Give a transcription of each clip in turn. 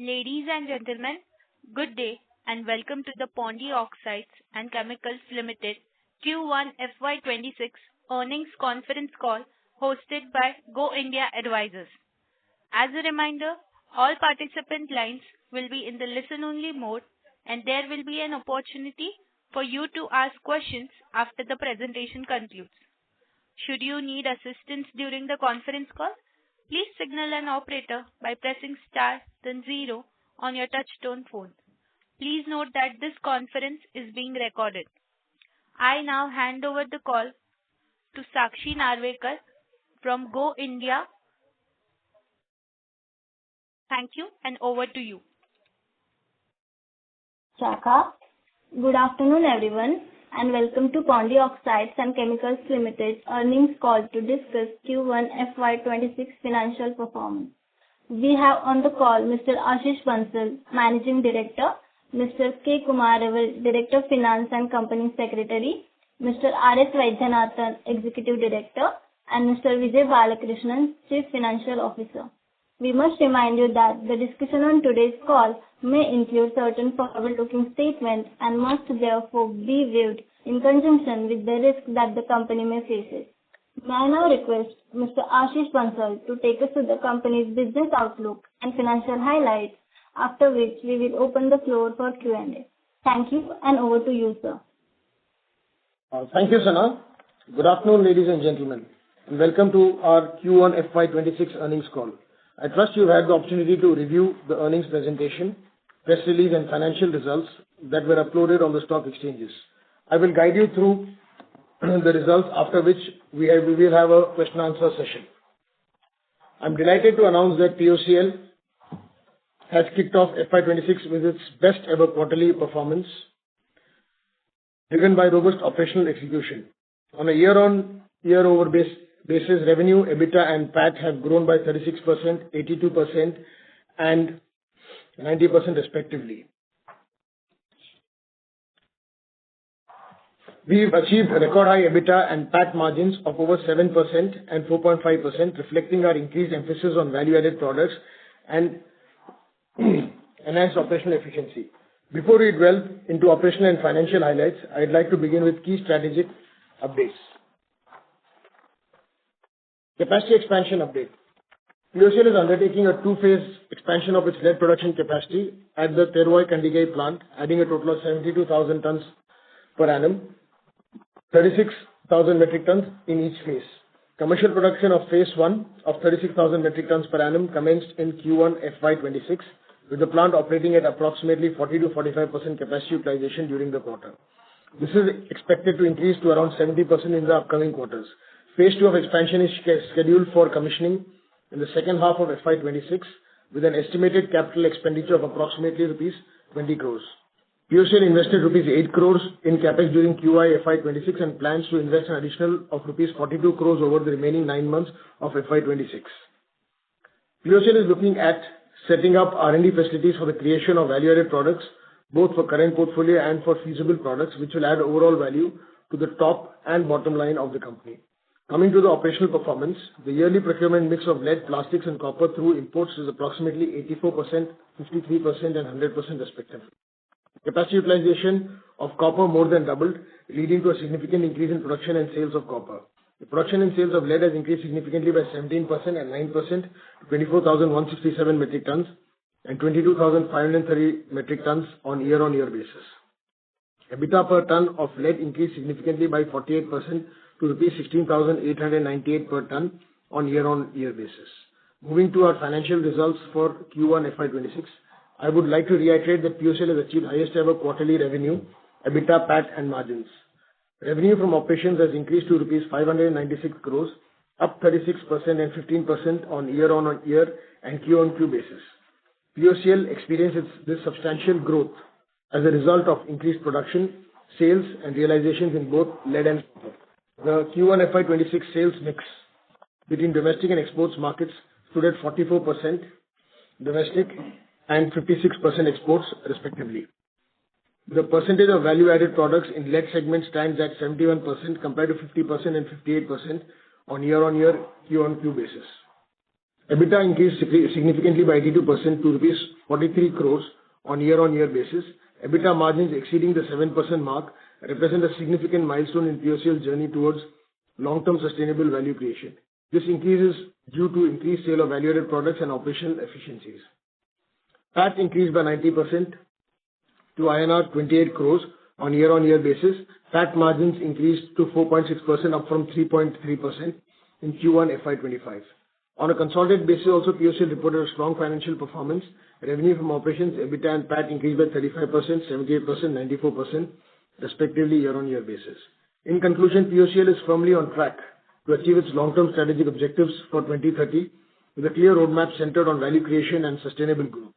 Ladies and gentlemen, good day and welcome to the Pondy Oxides and Chemicals Limited Q1 FY26 earnings conference call hosted by Go India Advisors. As a reminder, all participant lines will be in the listen-only mode and there will be an opportunity for you to ask questions after the presentation concludes. Should you need assistance during the conference call, please signal an operator by pressing star then 0 on your touch-tone phone. Please note that this conference is being recorded. I now hand over the call to Sakshi Narvekar from Go India. Thank you and over to you. Shaka. Good afternoon everyone and welcome to Pondy Oxides and Chemicals Limited earnings call to discuss Q1 FY26 financial performance. We have on the call Mr. Ashish Bansal, Managing Director, Mr. K. Kumar Raval, Director of Finance and Company Secretary, Mr. R.S. Vaidyanathan, Executive Director, and Mr. Vijay Balakrishnan, Chief Financial Officer. We must remind you that the discussion on today's call may include certain forward-looking statements and must therefore be viewed in conjunction with the risks that the company may face. May I now request Mr. Ashish Bansal to take us to the company's business outlook and financial highlights, after which we will open the floor for Q&A. Thank you and over to you, sir. Thank you, Sana. Good afternoon, ladies and gentlemen, and welcome to our Q1 FY26 earnings call. I trust you've had the opportunity to review the earnings presentation, press release and financial results that were uploaded on the stock exchanges. I will guide you through the results, after which we will have a question answer session. I'm delighted to announce that POCL has kicked off FY26 with its best ever quarterly performance, driven by robust operational execution. On a year-on-year basis, revenue, EBITDA and PAT have grown by 36%, 82% and 90% respectively. We've achieved record high EBITDA and PAT margins of over 7% and 4.5%, reflecting our increased emphasis on value-added products and enhanced operational efficiency. Before we delve into operational and financial highlights, I'd like to begin with key strategic updates. Capacity expansion update. POCL is undertaking a two-phase expansion of its lead production capacity at the Terwoi-Kandigai plant, adding a total of 72,000 tons per annum, 36,000 metric tons in each phase. Commercial production of phase 1 of 36,000 metric tons per annum commenced in Q1 FY26, with the plant operating at approximately 40 to 45% capacity utilization during the quarter. This is expected to increase to around 70% in the upcoming quarters. Phase 2 of expansion is scheduled for commissioning in the second half of FY26 with an estimated capital expenditure of approximately rupees 20 crores. POCL invested rupees 8 crores in capex during Q1 FY26 and plans to invest an additional of rupees 42 crores over the remaining 9 months of FY26. POCL is looking at setting up R&D facilities for the creation of value-added products, both for current portfolio and for feasible products, which will add overall value to the top and bottom line of the company. Coming to the operational performance, the yearly procurement mix of lead, plastics and copper through imports is approximately 84%, 53% and 100% respectively. Capacity utilization of copper more than doubled, leading to a significant increase in production and sales of copper. The production and sales of lead has increased significantly by 17% and 9% to 24,167 metric tons and 22,530 metric tons on year-on-year basis. EBITDA per ton of lead increased significantly by 48% to rupees 16,898 per ton on year-on-year basis. Moving to our financial results for Q1 FY26, I would like to reiterate that POCL has achieved highest ever quarterly revenue, EBITDA, PAT and margins. Revenue from operations has increased to rupees 596 crores, up 36% and 15% on year-on-year and Q-on-Q basis. POCL experienced this substantial growth as a result of increased production, sales and realizations in both lead and copper. The Q1 FY26 sales mix between domestic and exports markets stood at 44% domestic and 56% exports respectively. The percentage of value-added products in lead segment stands at 71% compared to 50% and 58% on year-on-year Q-on-Q basis. EBITDA increased significantly by 82% to rupees 43 crores on year-on-year basis. EBITDA margins exceeding the 7% mark represent a significant milestone in POCL's journey towards long-term sustainable value creation. This increase is due to increased sale of value-added products and operational efficiencies. PAT increased by 90% to INR 28 crores on year-on-year basis. PAT margins increased to 4.6%, up from 3.3% in Q1 FY25. On a consolidated basis also, POCL reported a strong financial performance. Revenue from operations, EBITDA and PAT increased by 35%, 78%, 94% respectively year-on-year basis. In conclusion, POCL is firmly on track to achieve its long-term strategic objectives for 2030 with a clear roadmap centered on value creation and sustainable growth.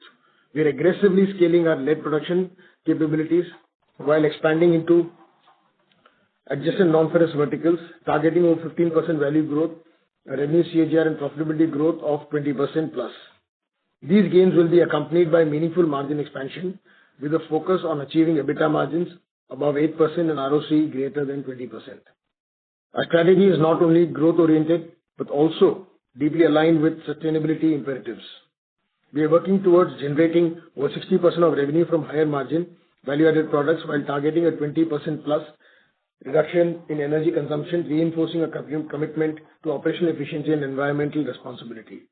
We are aggressively scaling our lead production capabilities while expanding into adjacent non-ferrous verticals, targeting over 15% value growth, a revenue CAGR and profitability growth of 20% plus. These gains will be accompanied by meaningful margin expansion with a focus on achieving EBITDA margins above 8% and ROCE greater than 20%. Our strategy is not only growth-oriented, but also deeply aligned with sustainability imperatives. We are working towards generating over 60% of revenue from higher margin value-added products while targeting a 20% plus reduction in energy consumption, reinforcing a commitment to operational efficiency and environmental responsibility.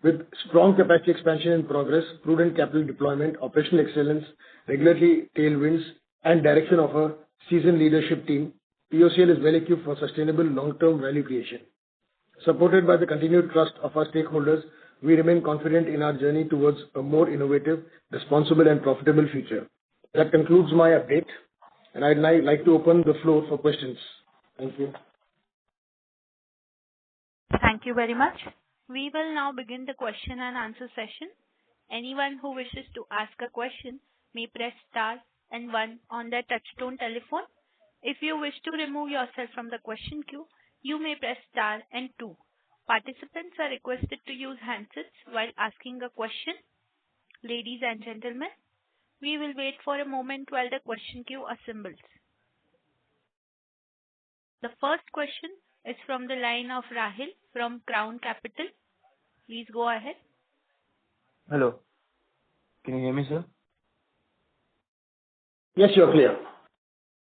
With strong capacity expansion in progress, prudent capital deployment, operational excellence, regulatory tailwinds, and direction of a seasoned leadership team, POCL is well equipped for sustainable long-term value creation. Supported by the continued trust of our stakeholders, we remain confident in our journey towards a more innovative, responsible, and profitable future. That concludes my update, and I'd now like to open the floor for questions. Thank you. Thank you very much. We will now begin the question and answer session. Anyone who wishes to ask a question may press star and 1 on their touchtone telephone. If you wish to remove yourself from the question queue, you may press star and 2. Participants are requested to use handsets while asking a question. Ladies and gentlemen, we will wait for a moment while the question queue assembles. The first question is from the line of Rahil from Crown Capital. Please go ahead. Hello. Can you hear me, sir? Yes, you're clear.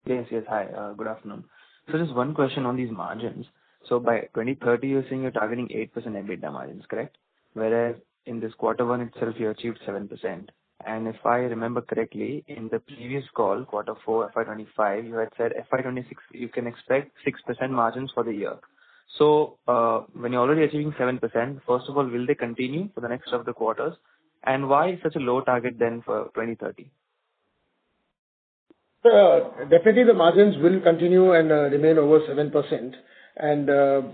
Yes. Hi. Good afternoon. So just one question on these margins. So by 2030, you're saying you're targeting 8% EBITDA margins, correct? Whereas in this quarter one itself, you achieved 7%. And if I remember correctly, in the previous call, quarter 4, FY25, you had said FY26, you can expect 6% margins for the year. So when you're already achieving 7%, first of all, will they continue for the next of the quarters? And why such a low target then for 2030? Definitely the margins will continue and remain over 7%. And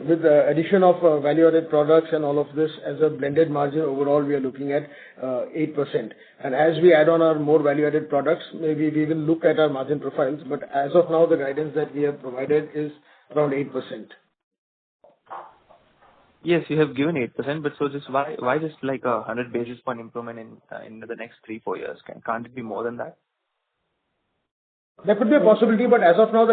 with the addition of value-added products and all of this as a blended margin overall, we are looking at 8%. And as we add on our more value-added products, maybe we will look at our margin profiles. But as of now, the guidance that we have provided is around 8%. Yes, you have given 8%, but so just why just like a 100 basis point improvement in the next 3-4 years? Can't it be more than that? There could be a possibility, but as of now,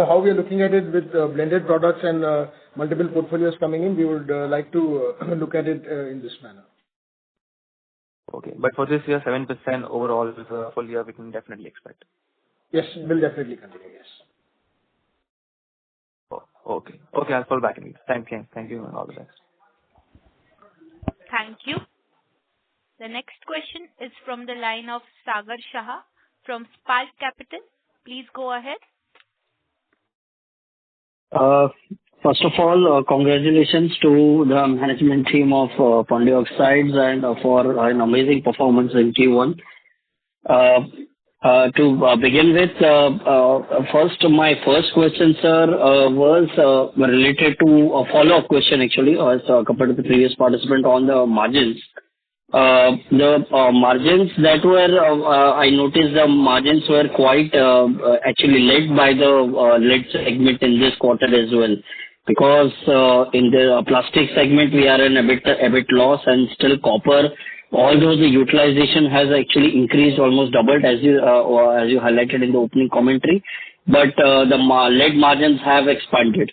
how we are looking at it with blended products and multiple portfolios coming in, we would like to look at it in this manner. Okay, but for this year, 7% overall with a full year, we can definitely expect. Yes, will definitely continue, yes. Oh, okay, I'll fall back in it. Thank you, and all the best. Thank you. The next question is from the line of Sagar Shah from Spark Capital. Please go ahead. First of all, congratulations to the management team of Pondy Oxides and for an amazing performance in Q1. To begin with, my first question, sir, was related to a follow-up question actually, as compared to the previous participant on the margins. The margins that were, I noticed the margins were quite actually led by the lead segment in this quarter as well. Because in the plastic segment, we are in a bit loss, and still copper, although the utilization has actually increased, almost doubled as you highlighted in the opening commentary, but the lead margins have expanded.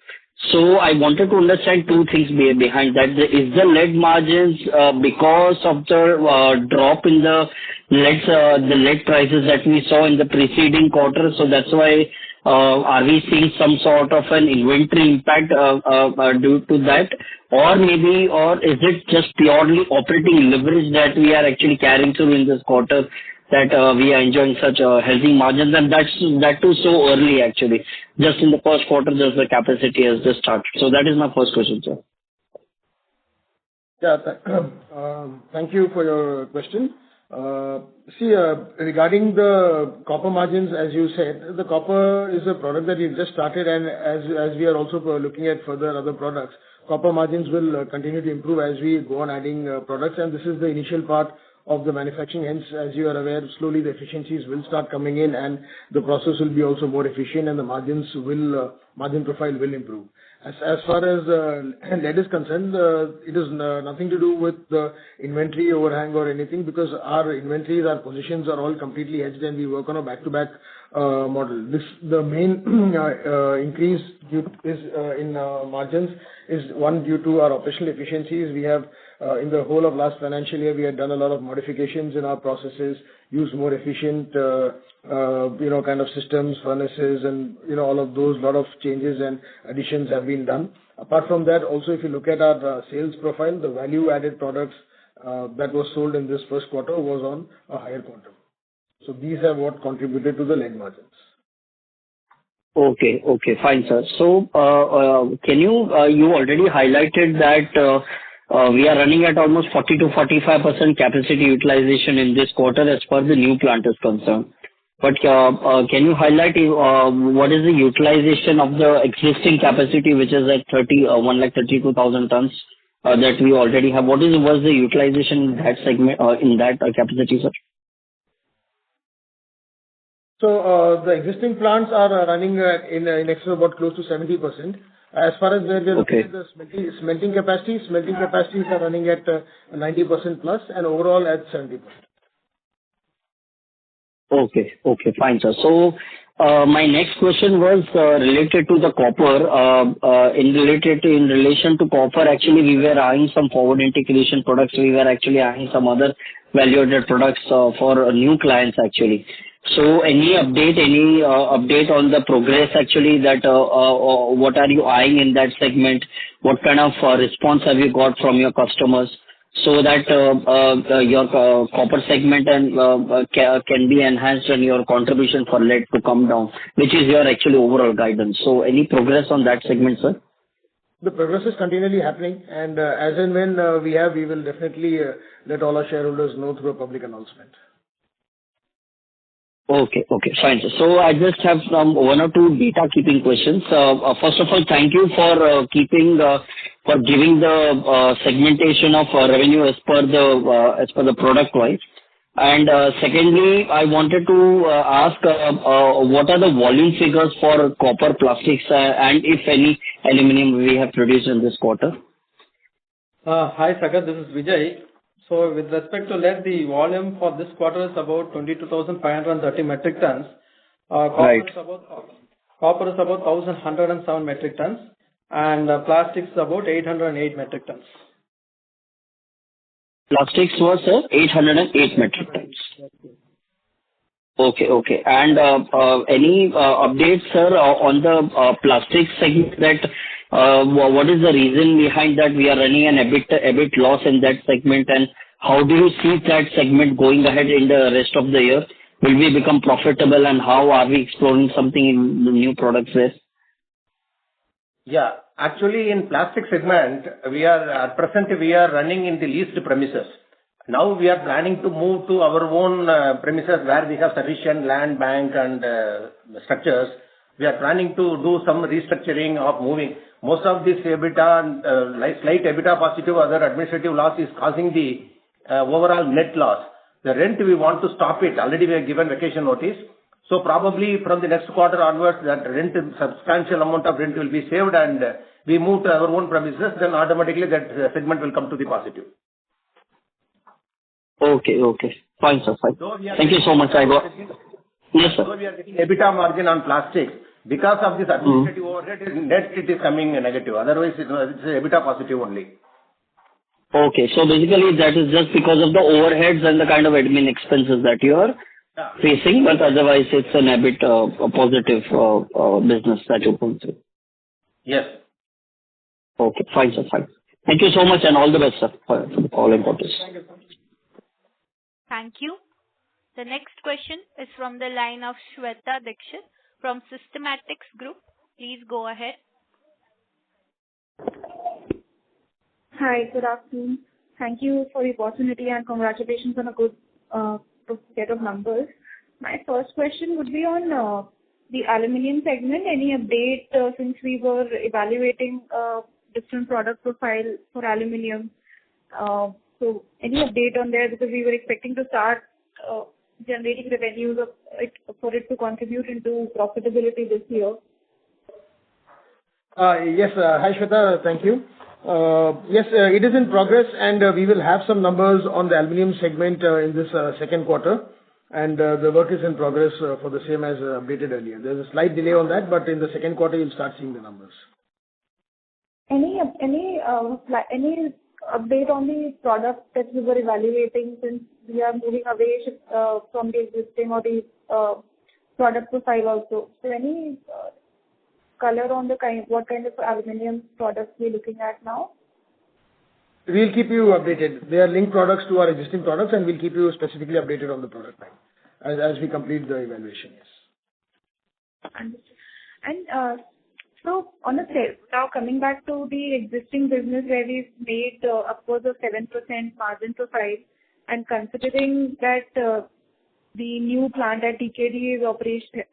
So I wanted to understand two things behind that. Is the lead margins because of the drop in the lead prices that we saw in the preceding quarter, so that's why are we seeing some sort of an inventory impact due to that? Or is it just purely operating leverage that we are actually carrying through in this quarter, that we are enjoying such healthy margins, and that too so early actually. Just in the first quarter, just the capacity has just started. So that is my first question, sir. Yeah, thank you for your question. Regarding the copper margins, as you said, the copper is a product that we've just started, and as we are also looking at further other products, copper margins will continue to improve as we go on adding products, and this is the initial part of the manufacturing. Hence, as you are aware, slowly the efficiencies will start coming in, and the process will be also more efficient, and the margin profile will improve. As far as lead is concerned, it is nothing to do with the inventory overhang or anything, because our inventories, our positions are all completely hedged, and we work on a back-to-back model. The main increase in margins is one due to our operational efficiencies. We have in the whole of last financial year, we had done a lot of modifications in our processes, used more efficient kind of systems, furnaces, and all of those. Lot of changes and additions have been done. Apart from that, also if you look at our sales profile, the value-added products that was sold in this first quarter was on a higher quantum. So these are what contributed to the lead margins. Okay, fine, sir. So, can you already highlighted that we are running at almost 40 to 45% capacity utilization in this quarter as far as the new plant is concerned. But can you highlight what is the utilization of the existing capacity, which is at 132,000 tons that we already have? What was the utilization in that segment, in that capacity, sir? So the existing plants are running in excess of about close to 70%. As far as we're looking at the smelting capacities are running at 90% plus, and overall at 70%. Okay, fine, sir. So my next question was related to the copper. In relation to copper, actually we were eyeing some forward integration products. We were actually eyeing some other value-added products for new clients actually. So any update on the progress actually, that what are you eyeing in that segment? What kind of response have you got from your customers, so that your copper segment and can be enhanced and your contribution for lead to come down, which is your actually overall guidance. So any progress on that segment, sir? The progress is continually happening, and as and when we will definitely let all our shareholders know through a public announcement. Okay, fine, sir. So I just have one or two data keeping questions. First of all, thank you for giving the segmentation of revenue as per the product wise. And secondly, I wanted to ask what are the volume figures for copper, plastics, and if any aluminum we have produced in this quarter? Hi, Sagar, this is Vijay. So with respect to lead, the volume for this quarter is about 22,530 metric tons. Copper is about 1,107 metric tons, and plastics about 808 metric tons. Plastics was 808 metric tons. Okay. And any updates, sir, on the plastic segment? That what is the reason behind that we are running an EBIT loss in that segment, and how do you see that segment going ahead in the rest of the year? Will we become profitable, and how are we exploring something in the new products there? Yeah, actually in plastic segment, at present we are running in the leased premises. Now we are planning to move to our own premises where we have sufficient land bank and structures. We are planning to do some restructuring of moving. Most of this EBITDA, slight EBITDA positive, other administrative loss is causing the overall net loss. The rent we want to stop it. Already we have given vacation notice. So probably from the next quarter onwards, that rent, substantial amount of rent will be saved, and we move to our own premises. Then automatically that segment will come to the positive. Okay. Fine, sir. Fine. Thank you so much. Yes, sir. So we are getting EBITDA margin on plastics. Because of this administrative overhead, net it is coming negative. Otherwise, it's EBITDA positive only. Okay. So basically, that is just because of the overheads and the kind of admin expenses that you are facing, but otherwise, it's an EBIT a positive business that you pull through. Yes. Okay. Fine, sir. Fine. Thank you so much, and all the best, sir, for all importance. Thank you. The next question is from the line of Shweta Dixit from Systematics Group. Please go ahead. Hi, good afternoon. Thank you for the opportunity and congratulations on a good set of numbers. My first question would be on the aluminum segment. Any update since we were evaluating different product profile for aluminum? So any update on there, because we were expecting to start generating revenues of it for it to contribute into profitability this year. Yes. Hi, Shweta. Thank you. Yes, it is in progress, and we will have some numbers on the aluminum segment in this second quarter, and the work is in progress for the same as updated earlier. There's a slight delay on that, but in the second quarter, you'll start seeing the numbers. Any update on the product that we were evaluating, since we are moving away from the existing or the product profile also? So any color on what kind of aluminum products we're looking at now? We'll keep you updated. They are linked products to our existing products, and we'll keep you specifically updated on the product line as we complete the evaluation. Yes. Understood. And so on the sales, now coming back to the existing business where we've made upwards of 7% margin profile, and considering that the new plant at TKD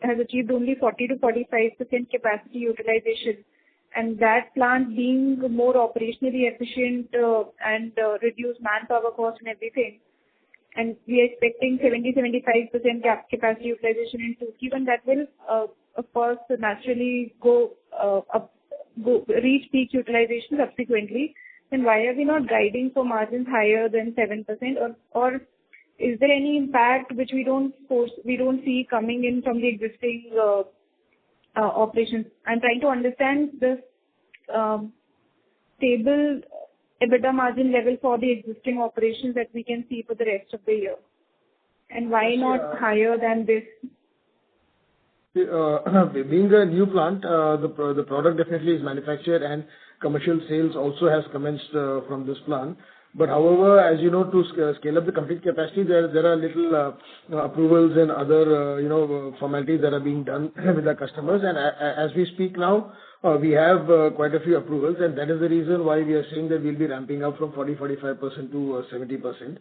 has achieved only 40 to 45% capacity utilization, and that plant being more operationally efficient and reduce manpower cost and everything, and we are expecting 70-75% capacity utilization in Q2, and that will of course naturally reach peak utilization subsequently. Then why are we not guiding for margins higher than 7%, or is there any impact which we don't see coming in from the existing operations? I'm trying to understand this stable EBITDA margin level for the existing operations that we can see for the rest of the year, and why not higher than this? Being a new plant, the product definitely is manufactured, and commercial sales also has commenced from this plant. But however, as you know, to scale up the complete capacity, there are little approvals and other formalities that are being done with the customers. And as we speak now, we have quite a few approvals, and that is the reason why we are saying that we'll be ramping up from 40-45% to 70%.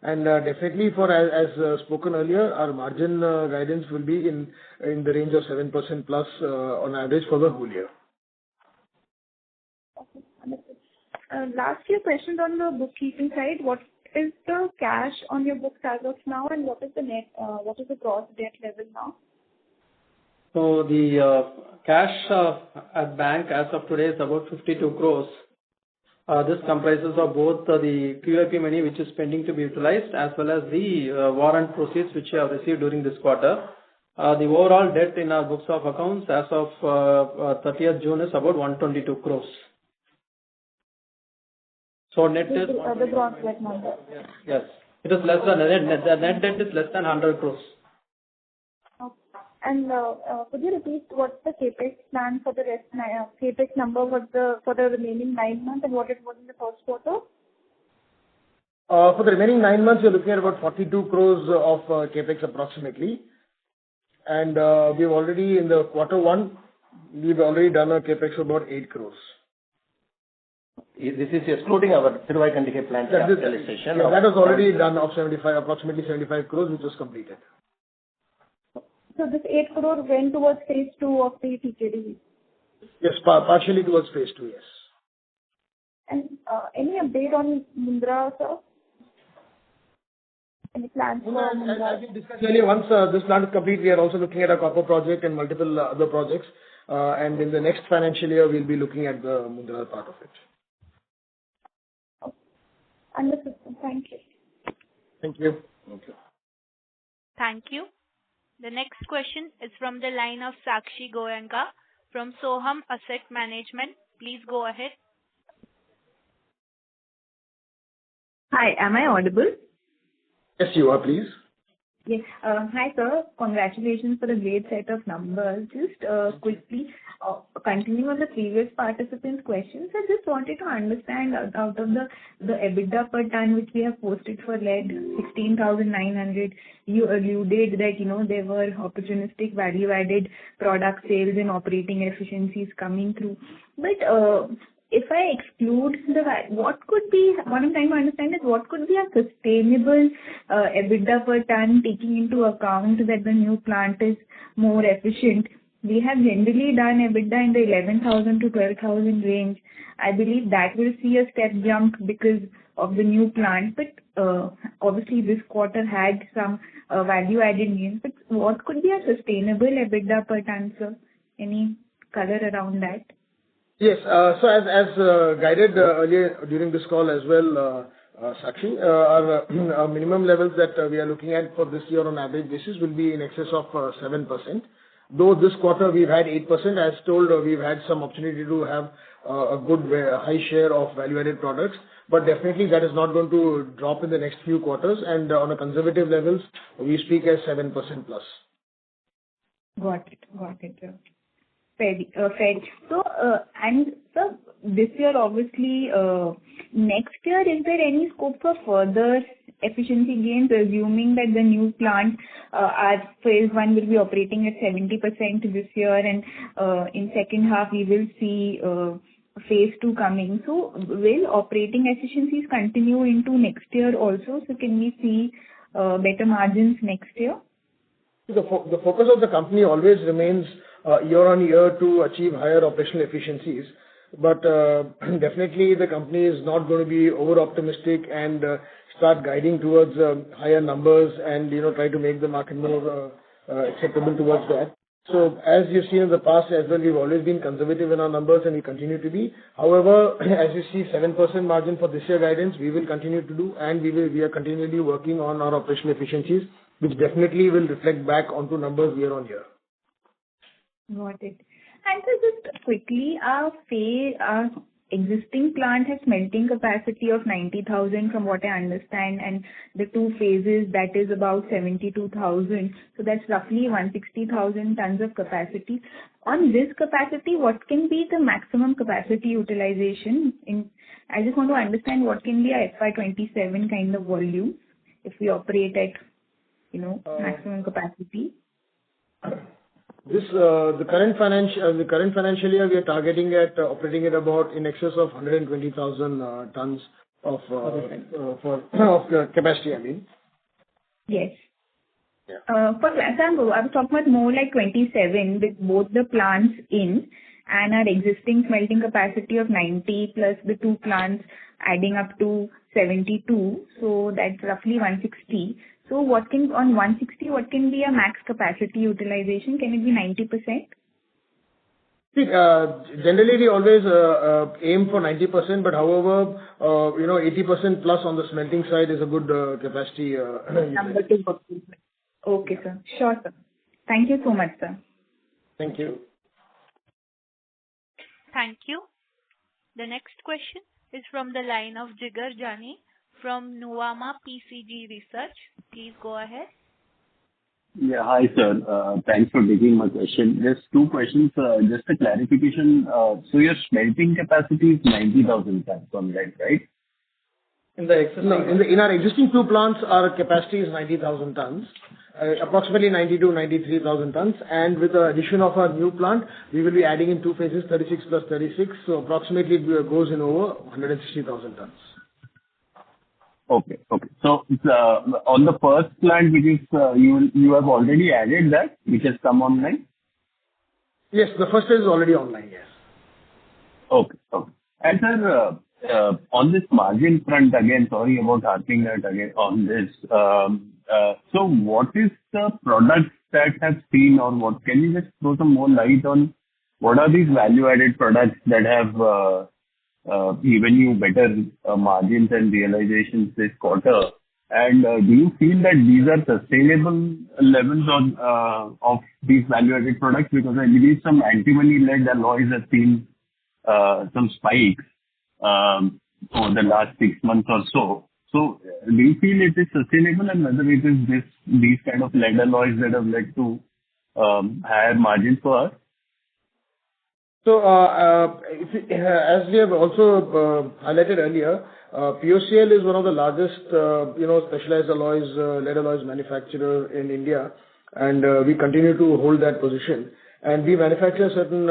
And definitely, as spoken earlier, our margin guidance will be in the range of 7% plus on average for the whole year. Okay, understood. Last few questions on the bookkeeping side. What is the cash on your books as of now, and what is the gross debt level now? So the cash at bank as of today is about 52 crores. This comprises of both the QIP money which is pending to be utilized, as well as the warrant proceeds which we have received during this quarter. The overall debt in our books of accounts as of 30th June is about 122 crores. So net is the gross debt number. Yes, it is less than the net debt is less than 100 crores. Okay. And could you repeat what's the capex plan for the rest? Capex number for the remaining 9 months, and what it was in the first quarter? For the remaining 9 months, you're looking at about 42 crores of capex approximately, and we've already in the quarter one we've already done a capex of about 8 crores. This is excluding our Tiruvaikandigai plant capitalization. That was already done of approximately 75 crores, which was completed. So this 8 crore went towards phase 2 of the TKD? Yes, partially towards phase 2, yes. And any update on Mundra, sir? Any plans for Mundra? As we discussed earlier, once this plant is complete, we are also looking at a copper project and multiple other projects. And in the next financial year, we'll be looking at the Mundra part of it. Okay. Understood. Thank you. Thank you. Okay. Thank you. The next question is from the line of Sakshi Goenka from Soham Asset Management. Please go ahead. Hi, am I audible? Yes, you are, please. Yes. Hi, sir. Congratulations for the great set of numbers. Just quickly, continuing on the previous participant's questions, I just wanted to understand out of the EBITDA per ton which we have posted for lead, 16,900, you alluded that, there were opportunistic value-added product sales and operating efficiencies coming through. But if I exclude what I'm trying to understand is what could be a sustainable EBITDA per ton, taking into account that the new plant is more efficient. We have generally done EBITDA in the 11,000 to 12,000 range. I believe that will see a step jump because of the new plant. But obviously this quarter had some value-added gains. But what could be a sustainable EBITDA per ton, sir? Any color around that? Yes. So as guided earlier during this call as well, Sakshi, our minimum levels that we are looking at for this year on average basis will be in excess of 7%. Though this quarter we've had 8%, as told, we've had some opportunity to have a good high share of value-added products. But definitely that is not going to drop in the next few quarters. And on a conservative levels, we speak as 7% plus. Got it. Fair. So, and sir, this year obviously, next year, is there any scope for further efficiency gains, assuming that the new plant, our phase 1 will be operating at 70% this year, and in second half we will see phase 2 coming. So, will operating efficiencies continue into next year also? So, can we see better margins next year? The focus of the company always remains year on year to achieve higher operational efficiencies. But definitely the company is not going to be over optimistic and start guiding towards higher numbers and try to make the market more acceptable towards that. So as you've seen in the past as well, we've always been conservative in our numbers and we continue to be. However, as you see 7% margin for this year guidance, we will continue to do, and we are continually working on our operational efficiencies, which definitely will reflect back onto numbers year on year. Got it. And so just quickly, our existing plant has smelting capacity of 90,000 from what I understand, and the two phases, that is about 72,000. So that's roughly 160,000 tons of capacity. On this capacity, what can be the maximum capacity utilization? I just want to understand what can be a FY27 kind of volume if we operate at, maximum capacity. The current financial year, we are targeting at operating at about in excess of 120,000 tons of capacity, I mean. Yes. Yeah. For example, I was talking about more like 27 with both the plants in and our existing smelting capacity of 90 plus the two plants adding up to 72. So that's roughly 160. So on 160, what can be a max capacity utilization? Can it be 90%? See, generally we always aim for 90%, but however, 80% plus on the smelting side is a good capacity. Number to work with. Okay, sir. Sure, sir. Thank you so much, sir. Thank you. Thank you. The next question is from the line of Jigar Jani from Nuvama PCG Research. Please go ahead. Yeah, hi sir. Thanks for taking my question. Just two questions. Just a clarification. So your smelting capacity is 90,000 tons on lead, right? In our existing two plants, our capacity is 90,000 tons, approximately 93,000 tons. And with the addition of our new plant, we will be adding in two phases, 36 plus 36. So approximately it goes in over 160,000 tons. Okay. So on the first plant, which is you have already added that, which has come online? Yes, the first is already online, yes. Okay. And sir, on this margin front, again, sorry about harping that again on this. So what is the product that has seen, or what can you just throw some more light on what are these value-added products that have given you better margins and realizations this quarter? And do you feel that these are sustainable levels of these value-added products? Because I believe some antimony-led alloys have seen some spikes over the last 6 months or so. So do you feel it is sustainable, and whether it is these kind of lead alloys that have led to higher margins for us? So, as we have also highlighted earlier, POCL is one of the largest, specialized alloys, lead alloys manufacturer in India, and we continue to hold that position. And we manufacture certain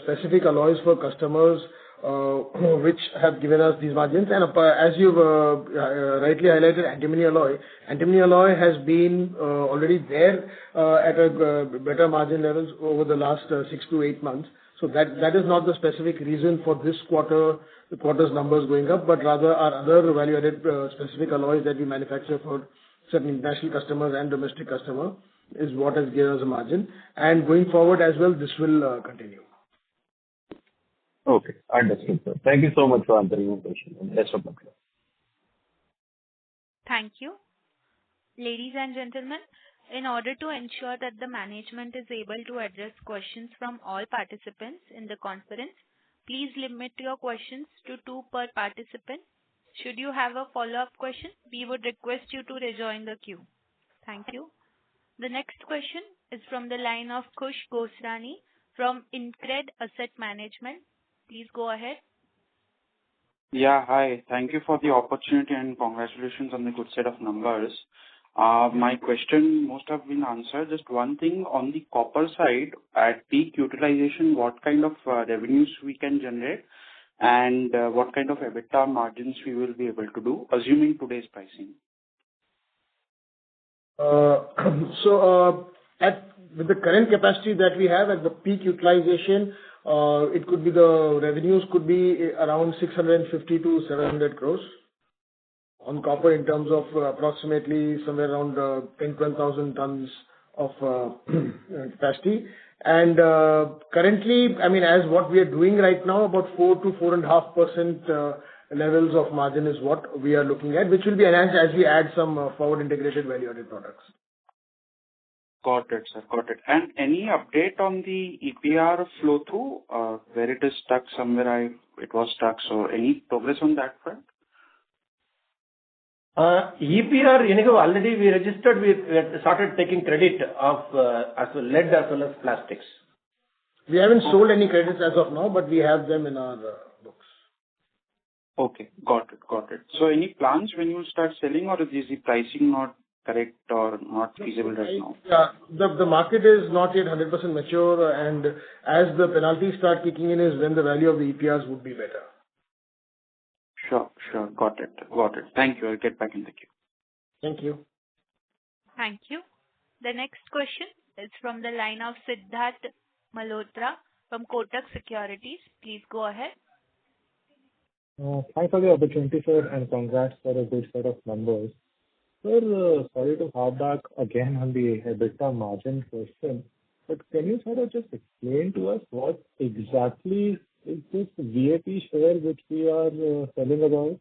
specific alloys for customers, which have given us these margins. And as you've rightly highlighted, antimony alloy has been already there at a better margin levels over the last 6 to 8 months. So that is not the specific reason for this quarter, the quarter's numbers going up, but rather our other value-added specific alloys that we manufacture for certain international customers and domestic customer is what has given us a margin. And going forward as well, this will continue. Okay, understood, sir. Thank you so much for answering my question, and best of luck. Thank you. Ladies and gentlemen, in order to ensure that the management is able to address questions from all participants in the conference, please limit your questions to 2 per participant. Should you have a follow-up question, we would request you to rejoin the queue. Thank you. The next question is from the line of Kush Gosrani from Incred Asset Management. Please go ahead. Yeah, hi. Thank you for the opportunity and congratulations on the good set of numbers. My question most have been answered. Just one thing on the copper side, at peak utilization, what kind of revenues we can generate, and what kind of EBITDA margins we will be able to do, assuming today's pricing? With the current capacity that we have at the peak utilization, it could be the revenues could be around 650 to 700 crores on copper, in terms of approximately somewhere around 10,000-12,000 tons of capacity. And currently, as what we are doing right now, about 4 to 4.5% levels of margin is what we are looking at, which will be enhanced as we add some forward integrated value-added products. Got it, sir. Got it. And any update on the EPR flow through, where it is stuck somewhere? It was stuck. So any progress on that front? EPR, anyhow, already we registered, we started taking credit of as well lead as well as plastics. We haven't sold any credits as of now, but we have them in our books. Okay, got it, got it. So any plans when you will start selling, or is the pricing not correct or not feasible right now? Yeah, the market is not yet 100% mature, and as the penalties start kicking in is when the value of the EPRs would be better. Sure. Got it. Thank you. I'll get back in the queue. Thank you. Thank you. The next question is from the line of Siddharth Malhotra from Kotak Securities. Please go ahead. Thanks for the opportunity, sir, and congrats for a good set of numbers. Sir, sorry to harp back again on the EBITDA margin question, but can you sort of just explain to us what exactly is this VAT share which we are telling about?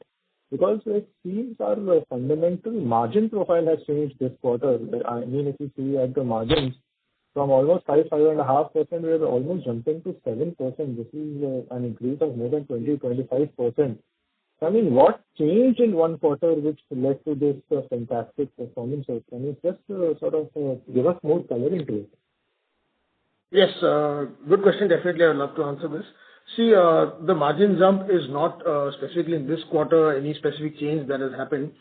Because it seems our fundamental margin profile has changed this quarter. If you see at the margins, from almost 5.5%, we are almost jumping to 7%. This is an increase of more than 20-25%. What changed in one quarter which led to this fantastic performance? So can you just sort of give us more color into it? Yes, good question. Definitely, I would love to answer this. See, the margin jump is not specifically in this quarter, any specific change that has happened.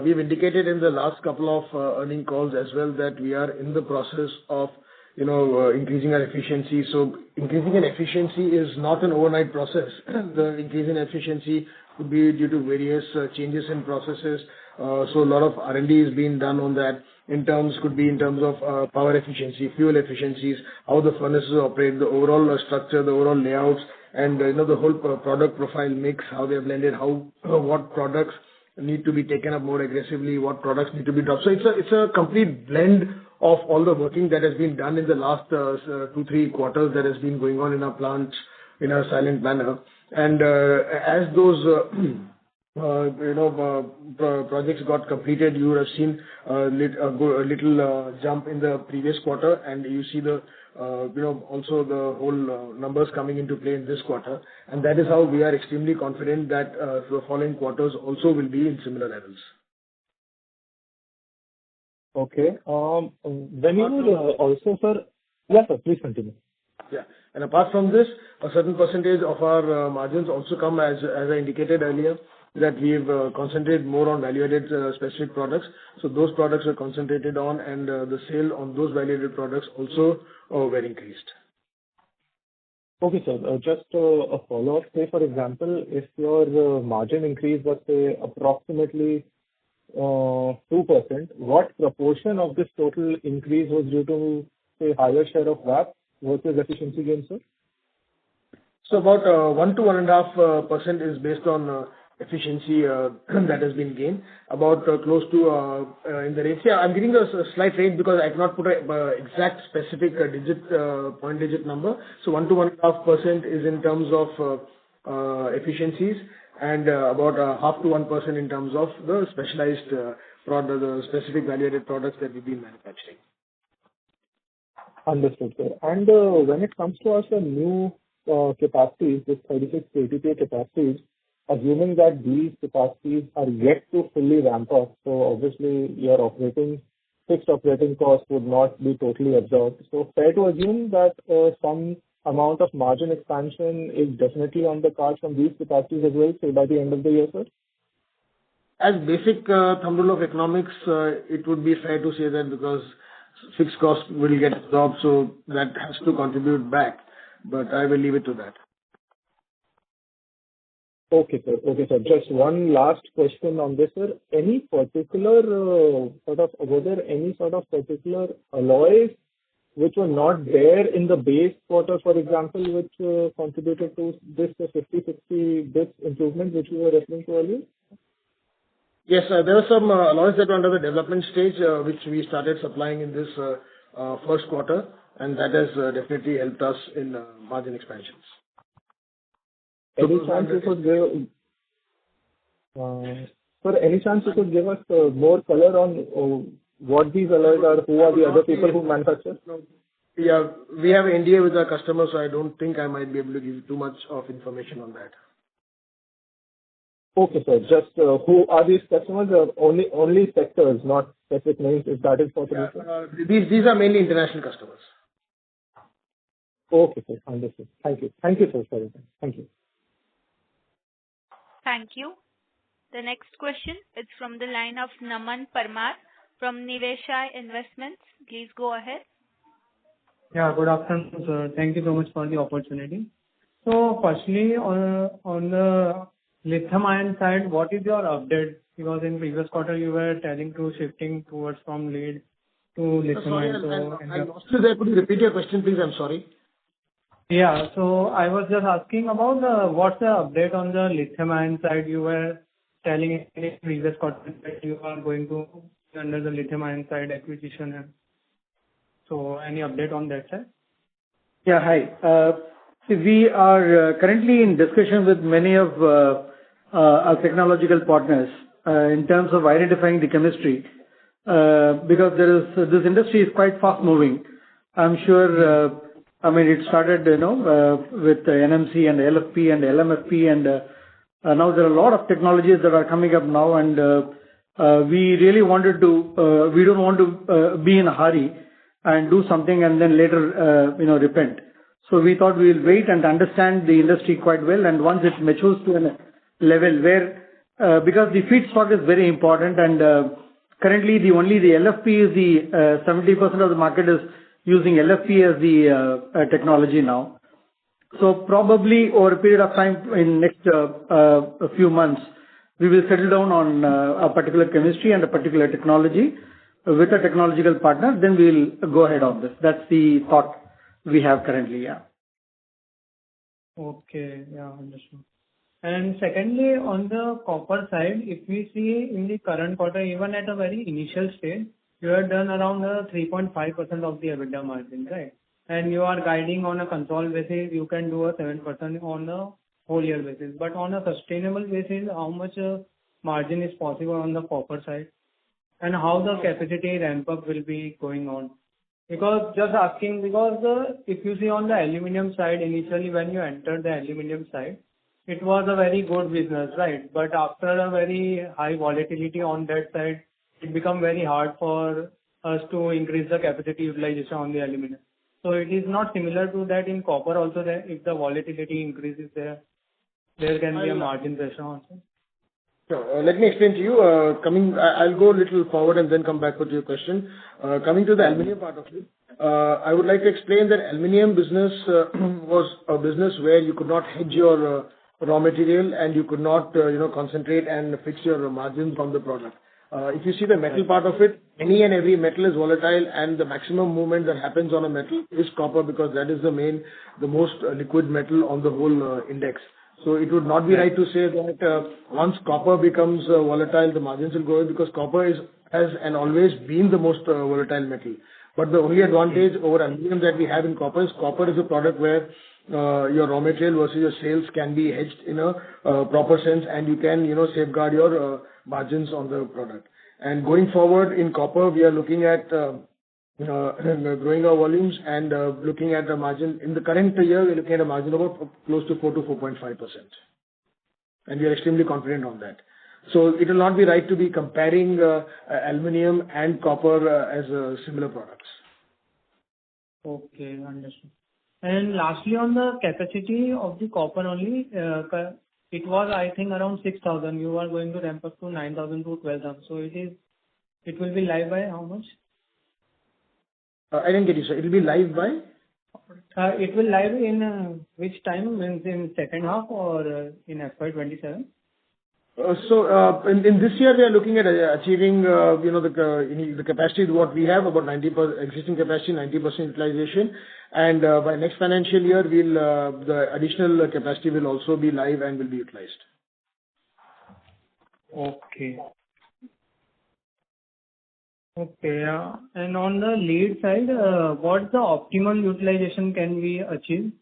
We've indicated in the last couple of earning calls as well that we are in the process of, increasing our efficiency. So increasing an efficiency is not an overnight process. The increase in efficiency could be due to various changes in processes. So a lot of R&D is being done on that. Could be in terms of power efficiency, fuel efficiencies, how the furnaces operate, the overall structure, the overall layouts, and the whole product profile mix, how they are blended, what products need to be taken up more aggressively, what products need to be dropped. So it's a complete blend of all the working that has been done in the last 2-3 quarters that has been going on in our plants in a silent manner. And as those projects got completed, you would have seen a little jump in the previous quarter, and you see also the whole numbers coming into play in this quarter. And that is how we are extremely confident that the following quarters also will be in similar levels. Okay. When you would also, sir... Yes, sir, please continue. Yeah. And apart from this, a certain percentage of our margins also come, as I indicated earlier, that we've concentrated more on value-added specific products. So those products are concentrated on, and the sale on those value-added products also were increased. Okay, sir. Just a follow-up. Say, for example, if your margin increase was, say, approximately 2%, what proportion of this total increase was due to, say, higher share of VAP versus efficiency gains, sir? So about 1 to 1.5% is based on efficiency that has been gained. About close to in the range. Yeah, I'm giving a slight range because I cannot put a exact specific point digit number. So 1 to 1.5% is in terms of efficiencies, and about 0.5 to 1% in terms of the specialized product, the specific value-added products that we've been manufacturing. Understood, sir. And when it comes to our new capacities, this 36 KTPA capacities, assuming that these capacities are yet to fully ramp up, so obviously your fixed operating costs would not be totally absorbed. So fair to assume that some amount of margin expansion is definitely on the cards from these capacities as well, say by the end of the year, sir? As basic thumb rule of economics, it would be fair to say that, because fixed cost will get absorbed, so that has to contribute back. But I will leave it to that. Okay, sir. Okay, sir. Just one last question on this, sir. Any particular were there any sort of particular alloys which were not there in the base quarter, for example, which contributed to this 50-60 bits improvement which you were referring to earlier? Yes, there were some alloys that were under the development stage, which we started supplying in this first quarter, and that has definitely helped us in margin expansions. Any chance you could give, sir, any chance you could give us more color on what these alloys are, who are the other people who manufacture? Yeah, we have an NDA with our customers, so I don't think I might be able to give you too much of information on that. Okay, sir. Just who are these customers? Only sectors, not specific names, if that is possible. Yeah, these are mainly international customers. Okay, sir. Understood. Thank you. Thank you, sir, for your time. Thank you. Thank you. The next question is from the line of Naman Parmar from Niveshaay Investments. Please go ahead. Yeah, good afternoon, sir. Thank you so much for the opportunity. So, firstly, on the lithium ion side, what is your update? Because in previous quarter you were telling to shifting towards from lead to lithium ion. Sorry, I lost you there. Could you repeat your question, please? I'm sorry. Yeah, so I was just asking about what's the update on the lithium ion side. You were telling in the previous quarter that you are going to under the lithium ion side acquisition. So any update on that side? Yeah, hi. We are currently in discussion with many of our technological partners in terms of identifying the chemistry, because this industry is quite fast moving. I'm sure. It started, with NMC and LFP and LMFP, and now there are a lot of technologies that are coming up now, and we really wanted to. We don't want to be in a hurry and do something and then later, repent. So we thought we'll wait and understand the industry quite well, and once it matures to a level where, because the feedstock is very important, and currently the LFP is the 70% of the market is using LFP as the technology now. So probably over a period of time in next a few months, we will settle down on a particular chemistry and a particular technology with a technological partner. Then we'll go ahead on this. That's the thought we have currently. Yeah. Okay. Yeah, understood. And secondly, on the copper side, if we see in the current quarter, even at a very initial stage, you have done around 3.5% of the EBITDA margin, right? And you are guiding on a consolidated basis, you can do a 7% on the whole year basis. But on a sustainable basis, how much margin is possible on the copper side, and how the capacity ramp up will be going on? Because just asking, because if you see on the aluminum side, initially when you entered the aluminum side, it was a very good business, right? But after a very high volatility on that side, it become very hard for us to increase the capacity utilization on the aluminum. So it is not similar to that in copper also, that if the volatility increases there can be a margin pressure also. So, let me explain to you. I'll go a little forward and then come back with your question. Coming to the aluminum part of it, I would like to explain that aluminum business was a business where you could not hedge your raw material, and you could not, concentrate and fix your margins on the product. If you see the metal part of it, any and every metal is volatile, and the maximum movement that happens on a metal is copper, because that is the most liquid metal on the whole index. So it would not be right to say that once copper becomes volatile, the margins will go, because copper has and always been the most volatile metal. But the only advantage over aluminum that we have in copper is a product where your raw material versus your sales can be hedged in a proper sense, and you can safeguard your margins on the product. And going forward in copper, we are looking at growing our volumes and looking at a margin. In the current year, we're looking at a margin of close to 4 to 4.5%. And we are extremely confident on that. So it will not be right to be comparing aluminum and copper as similar products. Okay, understood. And lastly, on the capacity of the copper only, it was, I think, around 6,000. You are going to ramp up to 9,000 to 12,000. So it will be live by how much? I didn't get you, sir. It will be live by? It will live in which time? In second half or in FY27? So in this year, we are looking at achieving the capacity what we have, about 90% existing capacity, 90% utilization, and by next financial year, the additional capacity will also be live and will be utilized. Okay. Okay. And on the lead side, what's the optimal utilization can we achieve?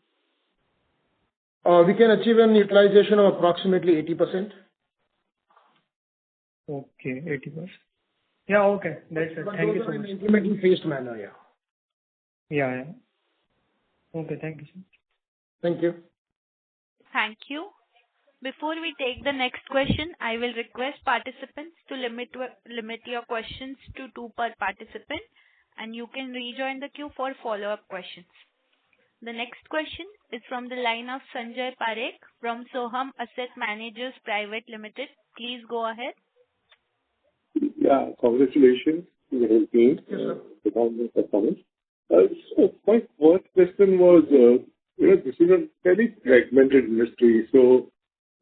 We can achieve an utilization of approximately 80%. Okay, 80%. Yeah, okay. That's it. Thank you so much. Implementing phased manner, yeah. Yeah. Okay, thank you so much. Thank you. Thank you. Before we take the next question, I will request participants to limit your questions to 2 per participant, and you can rejoin the queue for follow-up questions. The next question is from the line of Sanjay Parekh from Soham Asset Managers Private Limited. Please go ahead. Yeah, congratulations to the whole team on the performance. So my first question was, this is a very fragmented industry. So,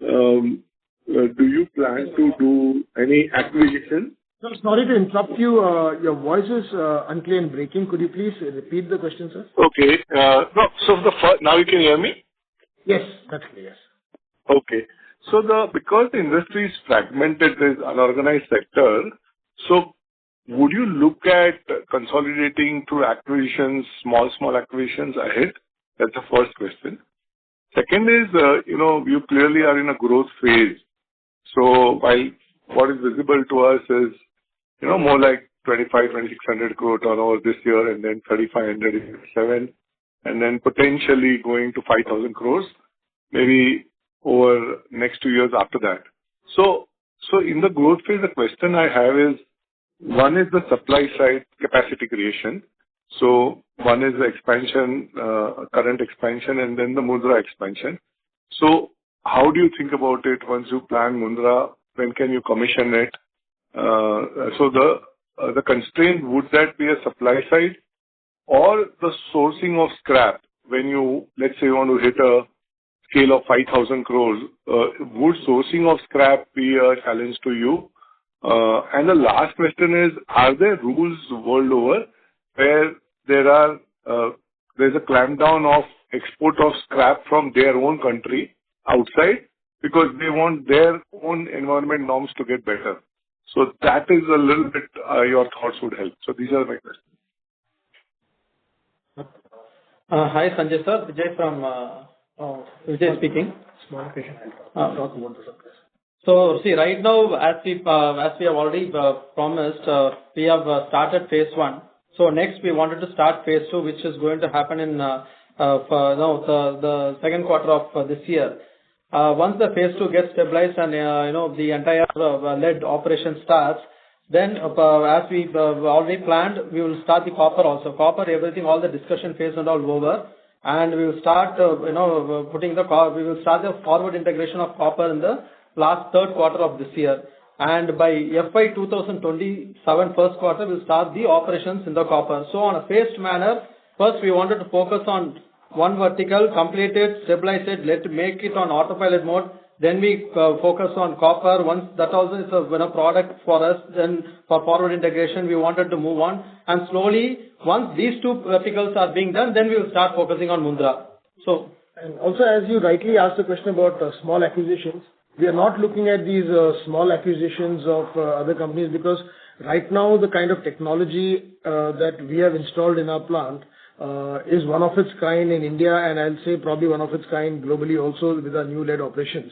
do you plan to do any acquisition? No, sorry to interrupt you. Your voice is unclear and breaking. Could you please repeat the question, sir? Okay. Now you can hear me? Yes, that's clear. Yes. Okay. So because the industry is fragmented, there's unorganized sector. So would you look at consolidating through acquisitions, small acquisitions ahead? That's the first question. Second is, you clearly are in a growth phase. So while what is visible to us is, more like 2,600 crore turnover this year, and then 3,500 in 7, and then potentially going to 5,000 crores, maybe over next 2 years after that. So in the growth phase, the question I have is, one is the supply side capacity creation. So one is the expansion, current expansion, and then the Mundra expansion. So how do you think about it once you plan Mundra? When can you commission it? So the constraint, would that be a supply side or the sourcing of scrap? When you, let's say, you want to hit a scale of 5,000 crores, would sourcing of scrap be a challenge to you? And the last question is, are there rules world over where there's a clampdown of export of scrap from their own country outside because they want their own environment norms to get better? So that is a little bit your thoughts would help. So these are my questions. Hi Sanjay sir, Vijay from Vijay speaking. Small efficient. Talk about the supplies. So see, right now, as we have already promised, we have started phase 1. So next we wanted to start phase 2, which is going to happen in the second quarter of this year. Once the phase 2 gets stabilized and the entire lead operation starts, then as we already planned, we will start the copper also. Copper, everything, all the discussion phase and all over, and we will start we will start the forward integration of copper in the third quarter of this year. And by FY 2027 first quarter, we'll start the operations in the copper. So on a phased manner, first we wanted to focus on one vertical, complete it, stabilize it, make it on autopilot mode. Then we focus on copper. Once that also is a product for us, then for forward integration, we wanted to move on. And slowly, once these two verticals are being done, then we will start focusing on Mundra. And also, as you rightly asked the question about small acquisitions, we are not looking at these small acquisitions of other companies, because right now the kind of technology that we have installed in our plant is one of its kind in India, and I'll say probably one of its kind globally also with our new lead operations.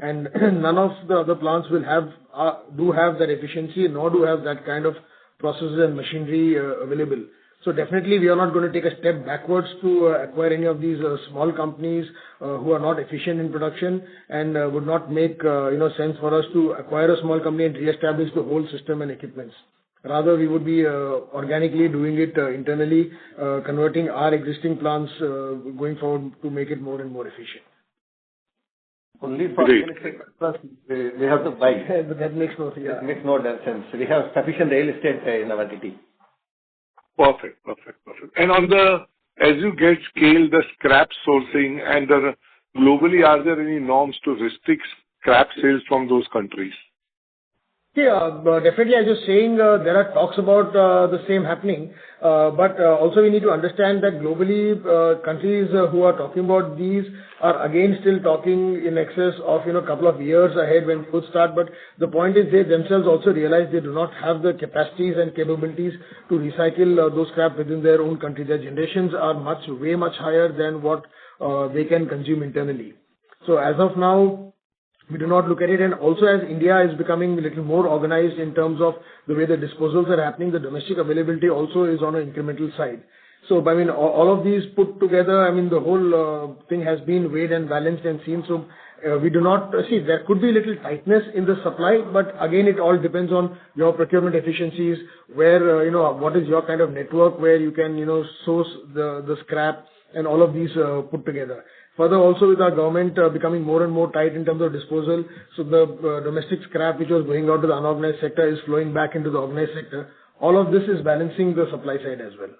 And none of the other plants will have that efficiency, nor do have that kind of processes and machinery available. So definitely we are not going to take a step backwards to acquire any of these small companies who are not efficient in production, and would not make sense for us to acquire a small company and re-establish the whole system and equipments. Rather, we would be organically doing it internally, converting our existing plants going forward to make it more and more efficient. Only for real estate purpose, we have to buy. But that makes no sense. It makes no sense. We have sufficient real estate in our kitty. Perfect. And as you get scale, the scrap sourcing and globally, are there any norms to restrict scrap sales from those countries? Yeah, definitely. As you're saying, there are talks about the same happening. But also we need to understand that globally, countries who are talking about these are again still talking in excess of a couple of years ahead when it would start. But the point is, they themselves also realize they do not have the capacities and capabilities to recycle those scrap within their own country. Their generations are way much higher than what they can consume internally. So as of now, we do not look at it. And also, as India is becoming a little more organized in terms of the way the disposals are happening, the domestic availability also is on an incremental side. So, all of these put together, the whole thing has been weighed and balanced and seen. So, we do not see, there could be a little tightness in the supply, but again, it all depends on your procurement efficiencies, where, what is your kind of network where you can, source the scrap and all of these put together. Further, also with our government becoming more and more tight in terms of disposal, so the domestic scrap which was going out to the unorganized sector is flowing back into the organized sector. All of this is balancing the supply side as well.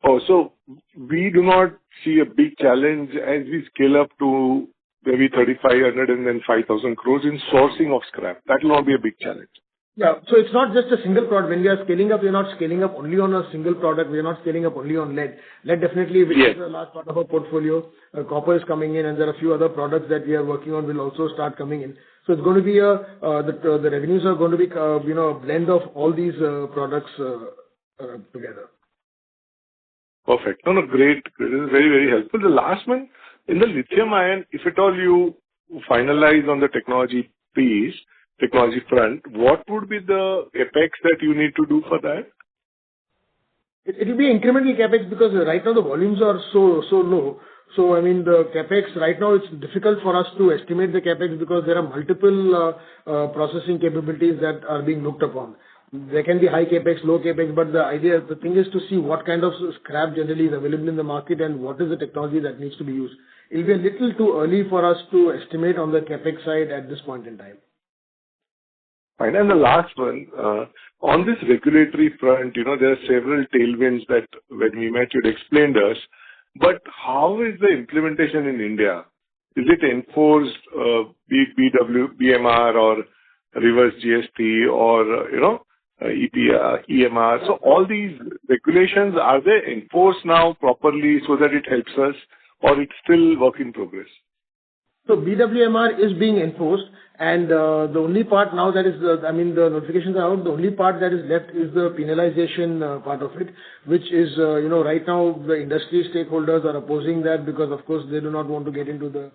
Oh, so we do not see a big challenge as we scale up to maybe 3,500 and then 5,000 crores in sourcing of scrap. That will not be a big challenge. Yeah. So it's not just a single product. When we are scaling up, we're not scaling up only on a single product. We are not scaling up only on lead. Lead definitely, which is a large part of our portfolio. Copper is coming in, and there are a few other products that we are working on will also start coming in. So it's going to be the revenues are going to be a blend of all these products together. Perfect. No, great. This is very, very helpful. The last one, in the lithium ion, if at all you finalize on the technology front, what would be the capex that you need to do for that? It will be incremental capex, because right now the volumes are so low. So, the capex right now, it's difficult for us to estimate the capex because there are multiple processing capabilities that are being looked upon. There can be high capex, low capex, but the thing is to see what kind of scrap generally is available in the market and what is the technology that needs to be used. It will be a little too early for us to estimate on the capex side at this point in time. Fine. And the last one, on this regulatory front, there are several tailwinds that when we met, you'd explained us. But how is the implementation in India? Is it enforced, be it BMR or reverse GST or, EMR? So all these regulations, are they enforced now properly so that it helps us, or it's still work in progress? So BWMR is being enforced, and the only part now that is, the notifications are out. The only part that is left is the penalization part of it, which is, right now the industry stakeholders are opposing that because, of course, they do not want to get into the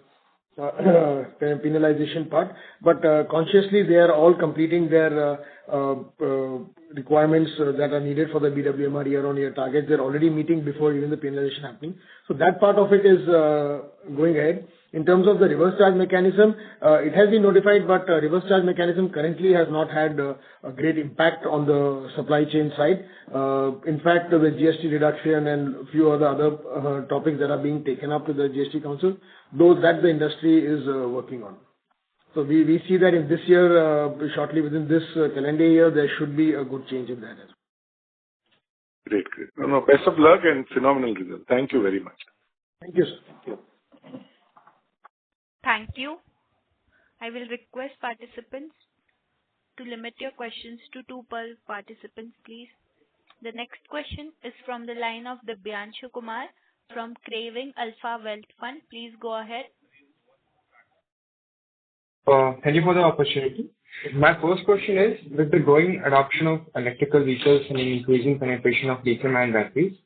penalization part. But consciously, they are all completing their requirements that are needed for the BWMR year-on-year targets. They're already meeting before even the penalization happening. So that part of it is going ahead. In terms of the reverse charge mechanism, it has been notified, but reverse charge mechanism currently has not had a great impact on the supply chain side. In fact, the GST reduction and a few other topics that are being taken up to the GST Council, those that the industry is working on. So we see that in this year, shortly within this calendar year, there should be a good change in that as well. Great. No, best of luck and phenomenal result. Thank you very much. Thank you, sir. Thank you. Thank you. I will request participants to limit your questions to 2 per participants, please. The next question is from the line of Dibyanshu Kumar from Craving Alpha Wealth Fund. Please go ahead. Thank you for the opportunity. My first question is, with the growing adoption of electrical vehicles and increasing penetration of lithium-ion batteries,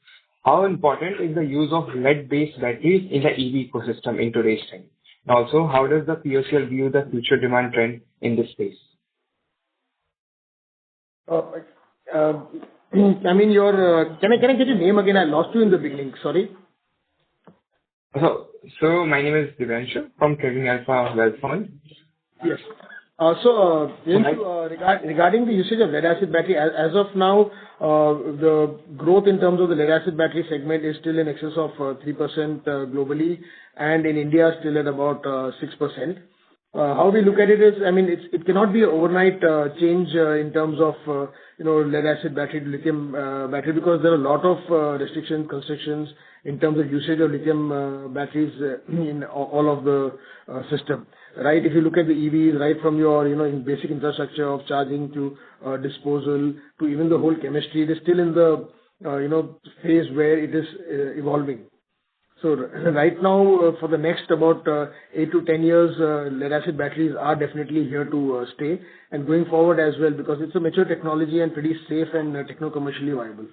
how important is the use of lead-based batteries in the EV ecosystem in today's time? Also, how does the POCL view the future demand trend in this space? Can I get your name again? I lost you in the beginning. Sorry. So my name is Dibyanshu from Craving Alpha Wealth Fund. Yes. Regarding the usage of lead-acid battery, as of now, the growth in terms of the lead-acid battery segment is still in excess of 3% globally, and in India still at about 6%. How we look at it is, it cannot be an overnight change in terms of lead-acid battery to lithium battery, because there are a lot of restrictions, constrictions in terms of usage of lithium batteries in all of the system. Right? If you look at the EVs, right from your in basic infrastructure of charging to disposal to even the whole chemistry, it is still in the phase where it is evolving. So right now, for the next about 8 to 10 years, lead-acid batteries are definitely here to stay, and going forward as well, because it's a mature technology and pretty safe and techno-commercially viable.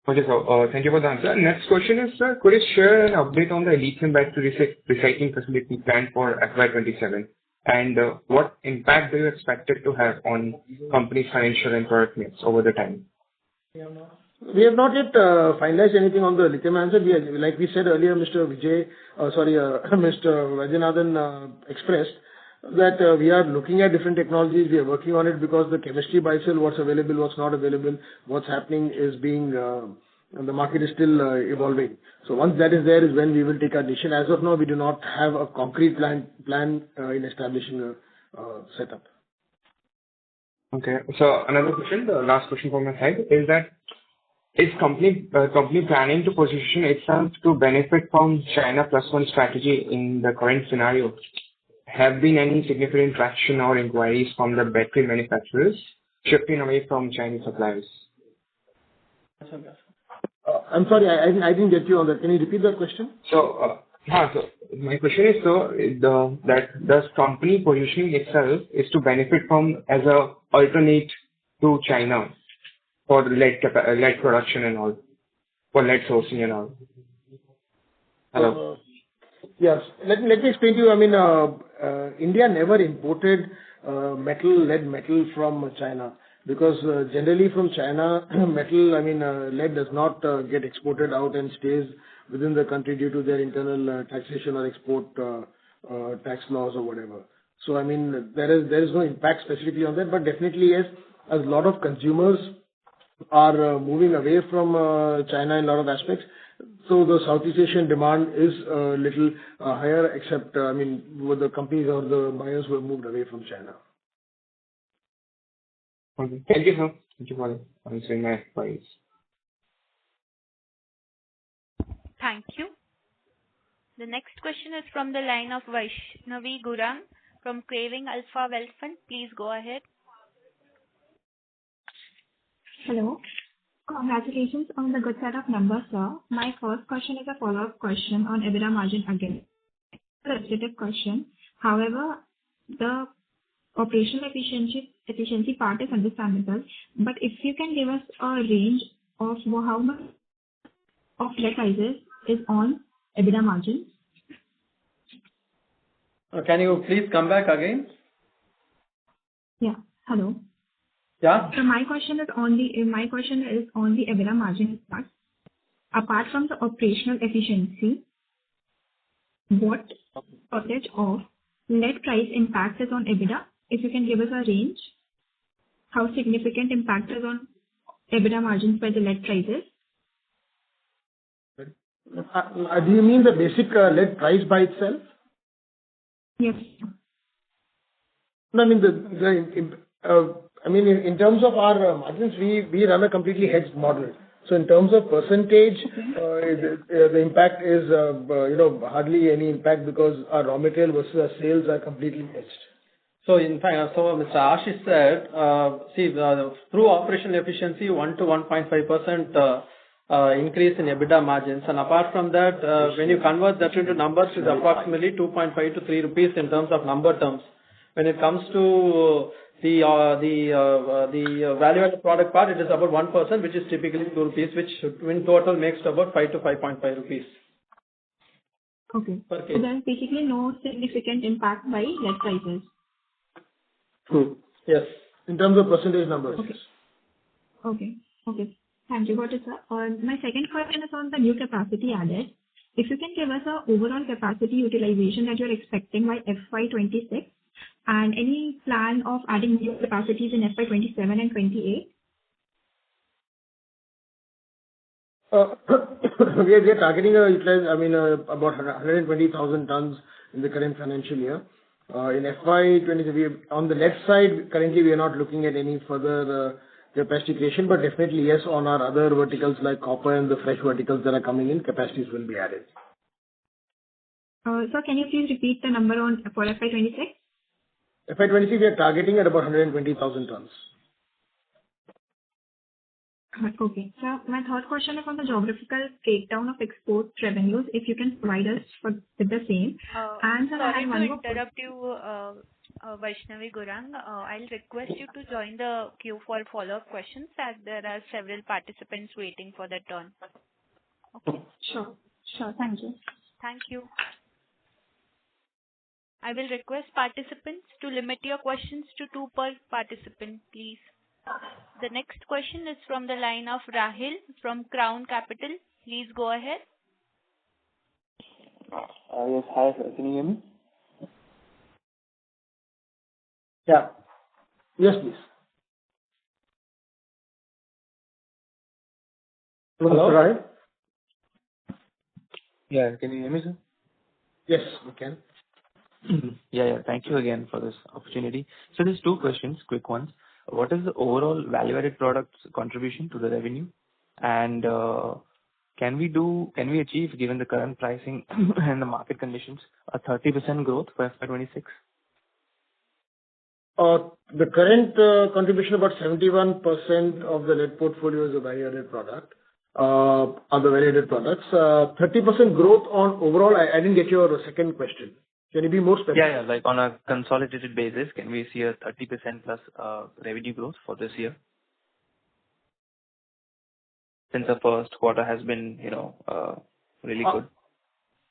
Okay, so thank you for the answer. Next question is, sir, could you share an update on the lithium battery recycling facility planned for FY27? And what impact do you expect it to have on company's financial and product mix over the time? We have not yet finalized anything on the lithium answer. Like we said earlier, Mr. Vaidyanathan expressed that we are looking at different technologies. We are working on it because the chemistry by itself, what's available, what's not available, what's happening is being, the market is still evolving. So once that is there is when we will take our decision. As of now, we do not have a concrete plan in establishing a setup. Okay. So another question, the last question from my side is that is company planning to position itself to benefit from China Plus One strategy in the current scenario? Have been any significant traction or inquiries from the battery manufacturers shifting away from Chinese suppliers? I'm sorry, I didn't get you on that. Can you repeat that question? So my question is, does company positioning itself is to benefit from as a alternate to China for the lead production and all, for lead sourcing and all? Hello. Yes. Let me explain to you. India never imported lead metal from China, because generally from China, lead does not get exported out and stays within the country due to their internal taxation or export tax laws or whatever. So there is no impact specifically on that, but definitely yes, as a lot of consumers are moving away from China in a lot of aspects. So the Southeast Asian demand is a little higher, except, with the companies or the buyers who have moved away from China. Okay. Thank you, sir. Thank you for answering my queries. Thank you. The next question is from the line of Vaishnavi Gurung from Craving Alpha Wealth Fund. Please go ahead. Hello. Congratulations on the good set of numbers, sir. My first question is a follow-up question on EBITDA margin again. a repetitive question. However, the operational efficiency part is understandable, but if you can give us a range of how much of lead prices is on EBITDA margin. Can you please come back again? Yeah. Hello. Yeah. So my question is on the EBITDA margin part. Apart from the operational efficiency, what percentage of lead price impact is on EBITDA? If you can give us a range, how significant impact is on EBITDA margins by the lead prices? Do you mean the basic lead price by itself? Yes. No, I mean, in terms of our margins, we run a completely hedged model. So in terms of percentage, the impact is, hardly any impact because our raw material versus our sales are completely hedged. So in fact, Mr. Ashish said, through operational efficiency, 1 to 1.5% increase in EBITDA margins. And apart from that, when you convert that into numbers, it's approximately 2.5 to 3 rupees in terms of number terms. When it comes to the value-added product part, it is about 1%, which is typically 2 rupees, which in total makes about 5 to 5.5 rupees. Okay. So there's basically no significant impact by lead prices. True. Yes. In terms of percentage numbers. Okay. Thank you. Got it, sir. My second question is on the new capacity added. If you can give us an overall capacity utilization that you're expecting by FY26 and any plan of adding new capacities in FY27 and 28? We are targeting about 120,000 tons in the current financial year. In FY23, on the left side, currently we are not looking at any further capacity creation, but definitely yes, on our other verticals like copper and the fresh verticals that are coming in, capacities will be added. So can you please repeat the number for FY26? FY23, we are targeting at about 120,000 tons. Okay. So my third question is on the geographical breakdown of export revenues, if you can provide us with the same. And sorry to interrupt you, Vaishnavi Gurang. I'll request you to join the queue for follow-up questions as there are several participants waiting for their turn. Okay. Sure. Thank you. Thank you. I will request participants to limit your questions to 2 per participant, please. The next question is from the line of Rahil from Crown Capital. Please go ahead. Yes, hi, sir. Can you hear me? Yeah. Yes, please. Hello? Rahil? Yeah, can you hear me, sir? Yes, we can. Yeah. Thank you again for this opportunity. So there's 2 questions, quick ones. What is the overall value-added products contribution to the revenue? And can we achieve, given the current pricing and the market conditions, a 30% growth for FY26? The current contribution, about 71% of the lead portfolio is a value-added product. Are the value-added products. 30% growth on overall, I didn't get your second question. Can you be more specific? Yeah, like on a consolidated basis, can we see a 30% plus revenue growth for this year? Since the first quarter has been, really good.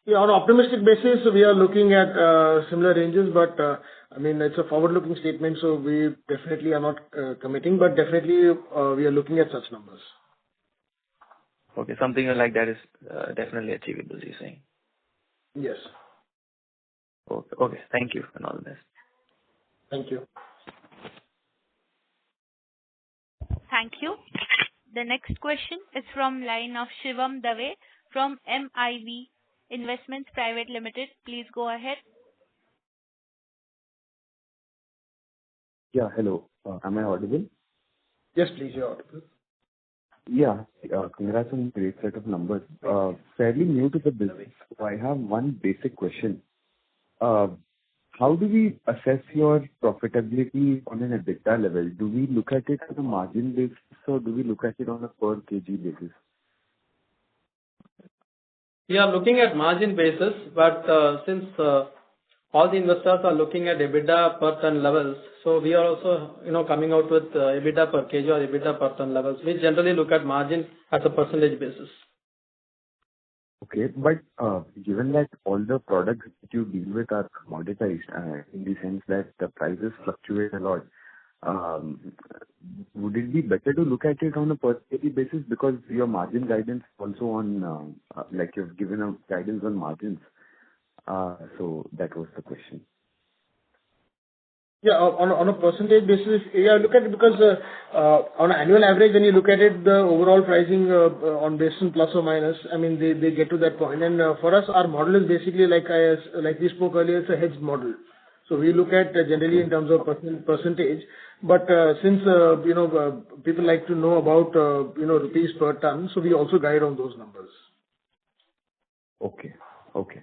Yeah, on an optimistic basis, we are looking at similar ranges, but it's a forward-looking statement, so we definitely are not committing, but definitely we are looking at such numbers. Okay, something like that is definitely achievable, you're saying? Yes. Okay. Thank you and all the best. Thank you. Thank you. The next question is from line of Shivam Dave from MIV Investments Private Limited. Please go ahead. Yeah, hello. Am I audible? Yes, please, you're audible. Yeah, congrats on a great set of numbers. Fairly new to the business, so I have one basic question. How do we assess your profitability on an EBITDA level? Do we look at it on a margin basis or do we look at it on a per kg basis? We are looking at margin basis, but since all the investors are looking at EBITDA per ton levels, so we are also, coming out with EBITDA per kg or EBITDA per ton levels. We generally look at margin as a percentage basis. Okay. But given that all the products that you deal with are commoditized, in the sense that the prices fluctuate a lot, would it be better to look at it on a per kg basis? Because your margin guidance also on, like you've given a guidance on margins. So that was the question. Yeah, on a percentage basis, yeah, look at it because on an annual average, when you look at it, the overall pricing on basis plus or minus, I mean, they get to that point. And for us, our model is basically like we spoke earlier, it's a hedged model. So we look at generally in terms of percentage. But since people like to know about rupees per ton, so we also guide on those numbers. Okay. Okay.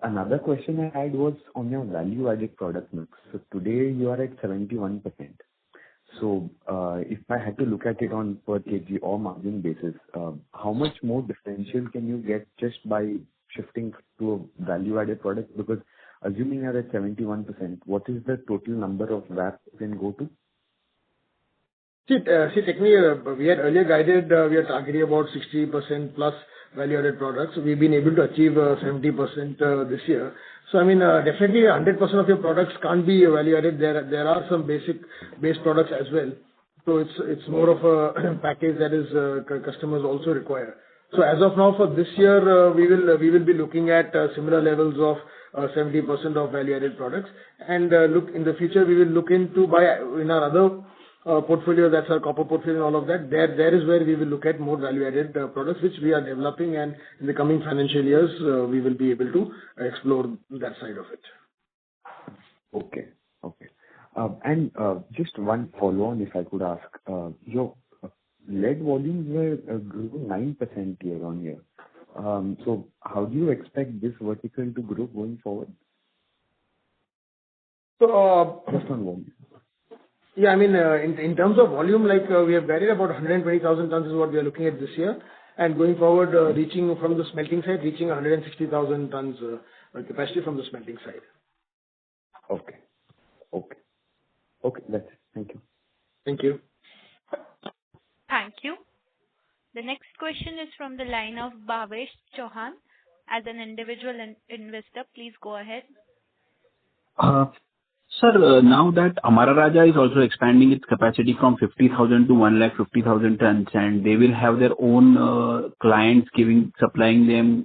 Another question I had was on your value-added product mix. So today you are at 71%. So if I had to look at it on per kg or margin basis, how much more differential can you get just by shifting to a value-added product? Because assuming you're at 71%, what is the total number of VAP you can go to? See, technically, we had earlier guided, we are targeting about 60% plus value-added products. We've been able to achieve 70% this year. So, I mean, definitely 100% of your products can't be value-added. There are some base products as well. So it's more of a package that is customers also require. So as of now, for this year, we will be looking at similar levels of 70% of value-added products. And look in the future, we will look into in our other portfolio, that's our copper portfolio and all of that. There is where we will look at more value-added products, which we are developing, and in the coming financial years, we will be able to explore that side of it. Okay. Okay. And just one follow-on, if I could ask. Your lead volumes were grew 9% year-on-year. So how do you expect this vertical to grow going forward? So, just on volume. Yeah, I mean, in terms of volume, like, we have guided about 120,000 tons is what we are looking at this year. And going forward, reaching from the smelting side, reaching 160,000 tons capacity from the smelting side. Okay. Okay. Okay, that's it. Thank you. Thank you. Thank you. The next question is from the line of Bhavesh Chauhan. As an individual investor, please go ahead. Sir, now that Amara Raja is also expanding its capacity from 50,000 to 150,000 tons, and they will have their own clients supplying them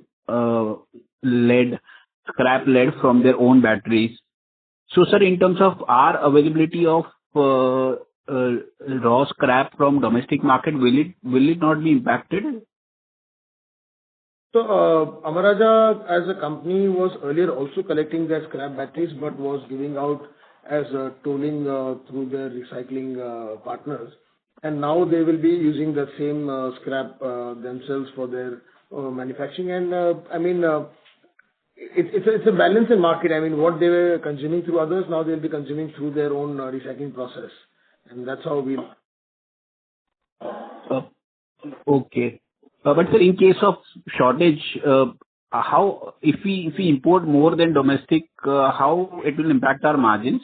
scrap lead from their own batteries. So, sir, in terms of our availability of raw scrap from domestic market, will it not be impacted? So, Amara Raja as a company was earlier also collecting their scrap batteries, but was giving out as tolling through their recycling partners. And now they will be using the same scrap themselves for their manufacturing. And I mean, it's a balance in market. I mean, what they were consuming through others, now they'll be consuming through their own recycling process. And that's how we... Okay. But sir, in case of shortage, how if we import more than domestic, how it will impact our margins?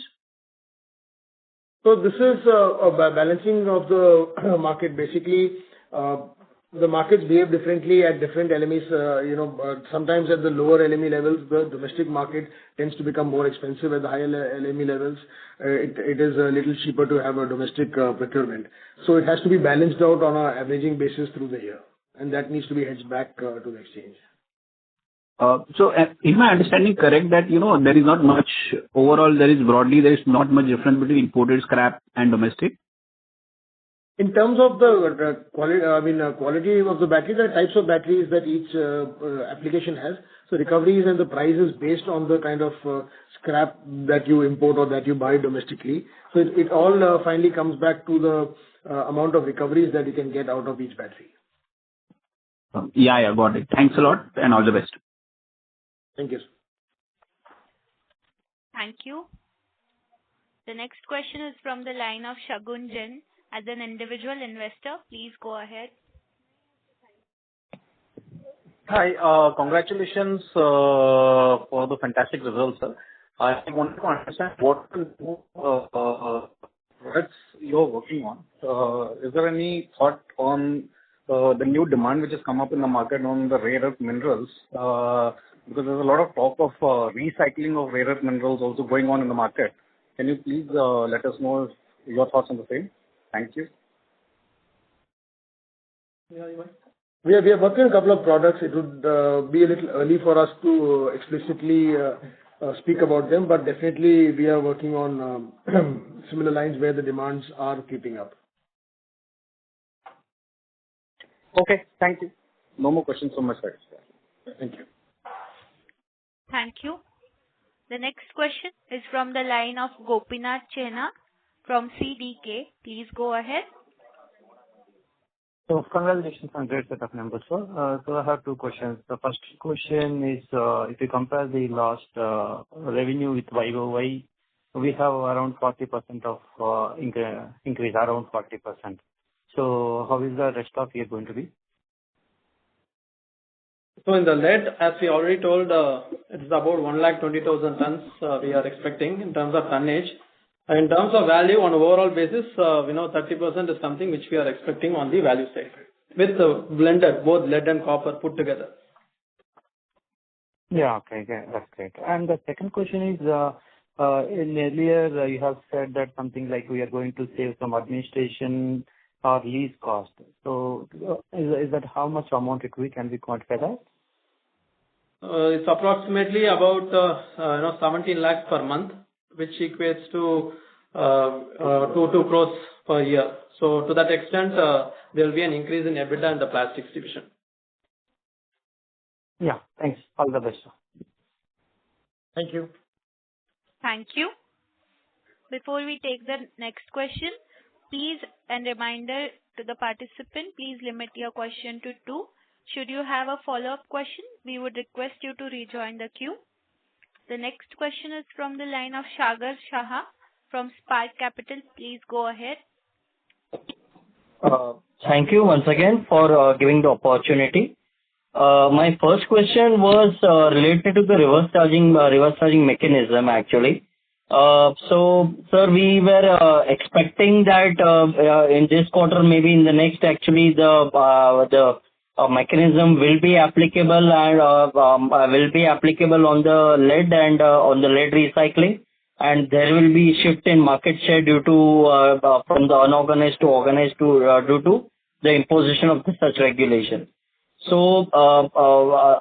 So this is a balancing of the market. Basically, the markets behave differently at different LMEs. Sometimes at the lower LME levels, the domestic market tends to become more expensive. At the higher LME levels, it is a little cheaper to have a domestic procurement. So it has to be balanced out on an averaging basis through the year, and that needs to be hedged back to the exchange. So, is my understanding correct that, there is not much overall, there is not much difference between imported scrap and domestic? In terms of the quality of the battery, there are types of batteries that each application has. So recoveries and the price is based on the kind of scrap that you import or that you buy domestically. So it all finally comes back to the amount of recoveries that you can get out of each battery. Yeah, got it. Thanks a lot and all the best. Thank you. Thank you. The next question is from the line of Shagun Jain. As an individual investor, please go ahead. Hi, congratulations for the fantastic results, sir. I wanted to understand what products you're working on. Is there any thought on the new demand which has come up in the market on the rare earth minerals? Because there's a lot of talk of recycling of rare earth minerals also going on in the market. Can you please let us know your thoughts on the same? Thank you. We are working on a couple of products. It would be a little early for us to explicitly speak about them, but definitely we are working on similar lines where the demands are keeping up. Okay, thank you. No more questions from my side. Thank you. Thank you. The next question is from the line of Gopinath Chena from CDK. Please go ahead. So congratulations on great set of numbers, sir. So I have two questions. The first question is, if you compare the last revenue with YOY, we have around 40% of increase, around 40%. So how is the rest of year going to be? So in the lead, as we already told, it's about 120,000 tons we are expecting in terms of tonnage. In terms of value on an overall basis, 30% is something which we are expecting on the value side with the blended, both lead and copper put together. Yeah, okay, that's great. And the second question is, in earlier you have said that something like we are going to save some administration or lease cost. So is that how much amount can we quantify that? It's approximately about 17 lakhs per month, which equates to 2 crores per year. So to that extent, there will be an increase in EBITDA in the plastics division. Yeah, thanks. All the best, sir. Thank you. Thank you. Before we take the next question, please, and reminder to the participant, please limit your question to 2. Should you have a follow-up question, we would request you to rejoin the queue. The next question is from the line of Sagar Shah from Spark Capital. Please go ahead. Thank you once again for giving the opportunity. My first question was related to the reverse charging mechanism actually. So, sir, we were expecting that in this quarter, maybe in the next, actually, the mechanism will be applicable and will be applicable on the lead and on the lead recycling, and there will be shift in market share due to from the unorganized to organized due to the imposition of such regulation. So,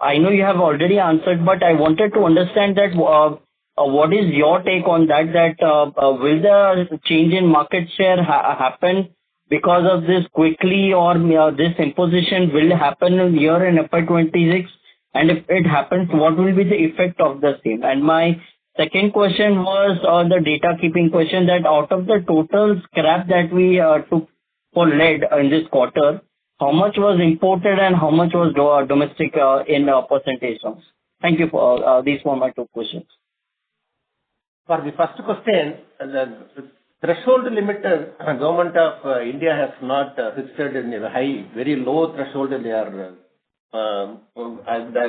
I know you have already answered, but I wanted to understand that what is your take on that? Will the change in market share happen because of this quickly, or this imposition will happen here in FY26? And if it happens, what will be the effect of the same? And my second question was on the data keeping question, that out of the total scrap that we took for lead in this quarter, how much was imported and how much was domestic in percentage terms? Thank you for these were my two questions. For the first question, the threshold limit, government of India has not fixed in a high, very low threshold they are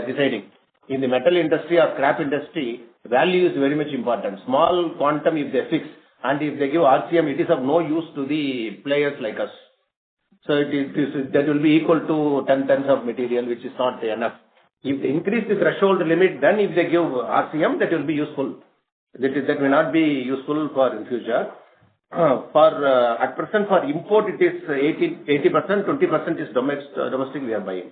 deciding. In the metal industry or scrap industry, value is very much important. Small quantum if they fix, and if they give RCM, it is of no use to the players like us. So that will be equal to 10 tons of material, which is not enough. If they increase the threshold limit, then if they give RCM, that will be useful. That may not be useful for in future. At present, for import, it is 80%, 20% is domestic we are buying.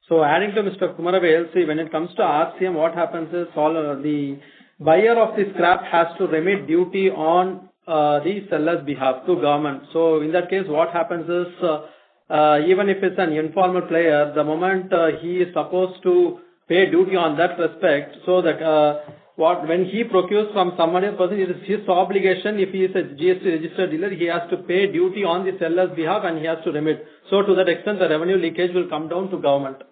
So adding to Mr. Kumaravel, see, when it comes to RCM, what happens is the buyer of the scrap has to remit duty on the seller's behalf to government. So in that case, what happens is, even if it's an informal player, the moment he is supposed to pay duty on that respect, so that when he procures from somebody else, it is his obligation. If he is a GST registered dealer, he has to pay duty on the seller's behalf and he has to remit. So to that extent, the revenue leakage will come down to government.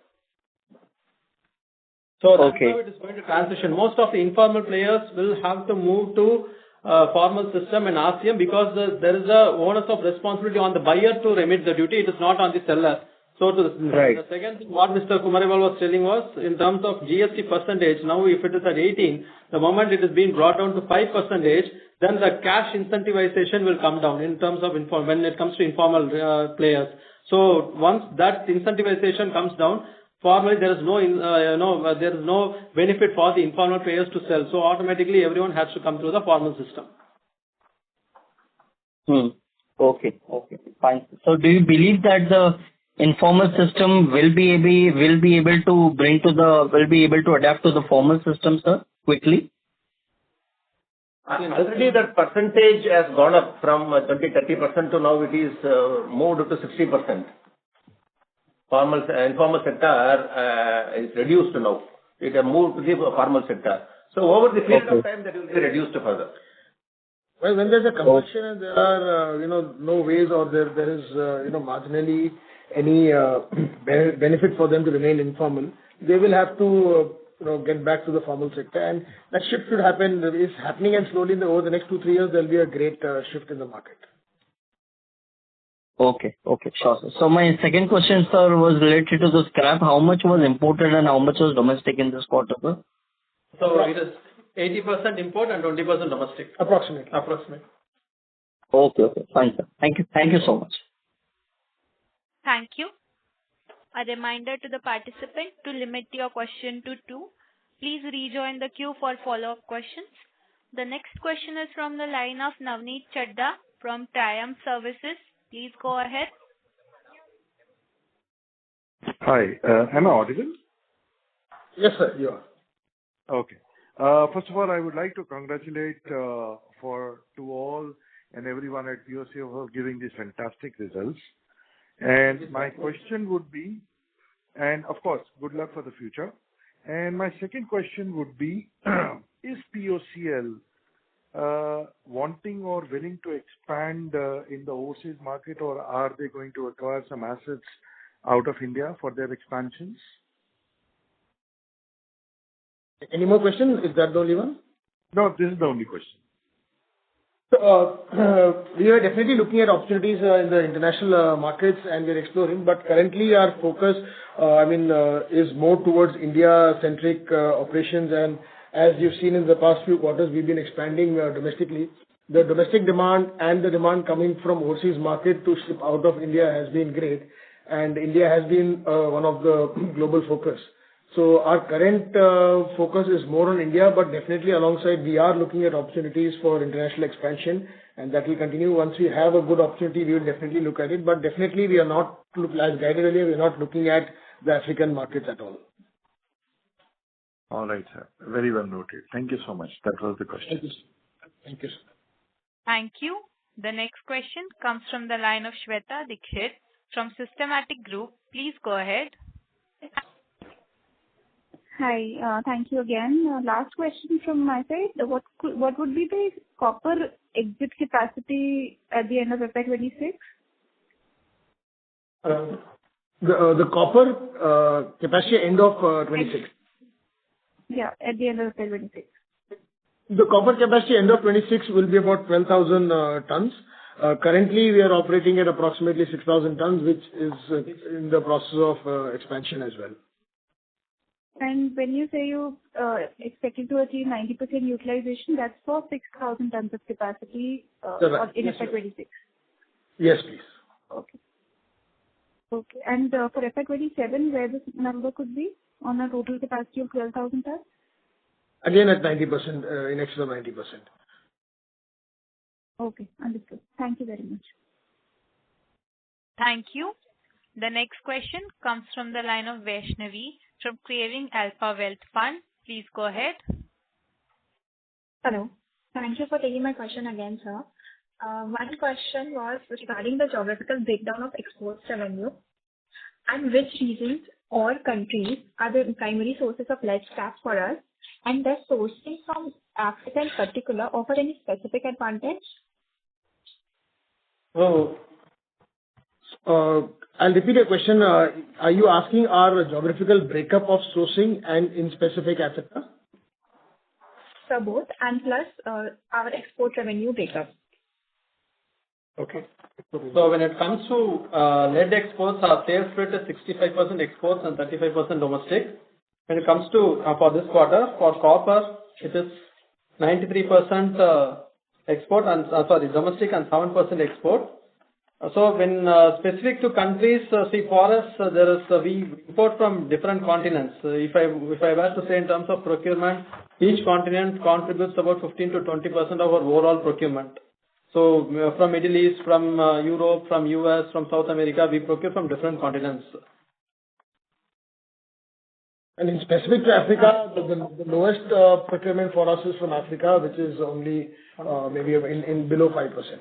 So that's how it is going to transition. Most of the informal players will have to move to formal system and RCM, because there is a onus of responsibility on the buyer to remit the duty. It is not on the seller. So the second thing, what Mr. Kumarival was telling was, in terms of GST percentage, now if it is at 18, the moment it is being brought down to 5%, then the cash incentivization will come down in terms of when it comes to informal players. So once that incentivization comes down, formally there is there is no benefit for the informal players to sell. So automatically everyone has to come through the formal system. Okay. Fine. So do you believe that the informal system will be able to adapt to the formal system, sir, quickly? Already that percentage has gone up from 20-30% to now it is moved to 60%. Informal sector is reduced now. It has moved to the formal sector. So over the period of time that will be reduced further. Well, when there's a compulsion and there are no ways or there is marginally any benefit for them to remain informal, they will have to get back to the formal sector, and that shift should happen. It's happening, and slowly over the next 2-3 years there will be a great shift in the market. Okay, sure, sir. So my second question, sir, was related to the scrap. How much was imported and how much was domestic in this quarter, sir? So it is 80% import and 20% domestic. Approximately. Okay, fine, sir. Thank you so much. Thank you. A reminder to the participant to limit your question to 2. Please rejoin the queue for follow-up questions. The next question is from the line of Navneet Chadda from Triumph Services. Please go ahead. Hi, am I audible? Yes, sir, you are. Okay. First of all, I would like to congratulate to all and everyone at POC for giving these fantastic results. And my question would be, and of course, good luck for the future. And my second question would be, is POCL wanting or willing to expand in the overseas market, or are they going to acquire some assets out of India for their expansions? Any more questions? Is that the only one? No, this is the only question. So, we are definitely looking at opportunities in the international markets, and we're exploring, but currently our focus, is more towards India-centric operations, and as you've seen in the past few quarters, we've been expanding domestically. The domestic demand and the demand coming from overseas market to ship out of India has been great, and India has been one of the global focus. So our current focus is more on India, but definitely alongside we are looking at opportunities for international expansion, and that will continue. Once we have a good opportunity, we will definitely look at it, but definitely we are not, as guided earlier, we are not looking at the African markets at all. All right, sir. Very well noted. Thank you so much. That was the question. Thank you, sir. Thank you. The next question comes from the line of Shweta Dikshit from Systematic Group. Please go ahead. Hi, thank you again. Last question from my side. What would be the copper exit capacity at the end of FY26? The copper capacity end of 26. Yeah, at the end of FY26. The copper capacity end of 26 will be about 12,000 tons. Currently, we are operating at approximately 6,000 tons, which is in the process of expansion as well. And when you say you expecting to achieve 90% utilization, that's for 6,000 tons of capacity in FY26? Yes, please. Okay. And for FY27, where this number could be on a total capacity of 12,000 tons? Again at 90%, in excess of 90%. Okay, understood. Thank you very much. Thank you. The next question comes from the line of Vaishnavi from Craving Alpha Wealth Fund. Please go ahead. Hello. Thank you for taking my question again, sir. One question was regarding the geographical breakdown of exports revenue and which regions or countries are the primary sources of lead scrap for us, and does sourcing from Africa in particular offer any specific advantage? I'll repeat your question. Are you asking our geographical breakup of sourcing and in specific Africa? So both, and plus our export revenue breakup. Okay. So when it comes to lead exports, our sales split is 65% exports and 35% domestic. When it comes to for this quarter, for copper, it is 93% export and domestic and 7% export. So when specific to countries, see for us, we import from different continents. If I were to say in terms of procurement, each continent contributes about 15 to 20% of our overall procurement. So from Middle East, from Europe, from US, from South America, we procure from different continents. And in specific to Africa, the lowest procurement for us is from Africa, which is only maybe in below 5%.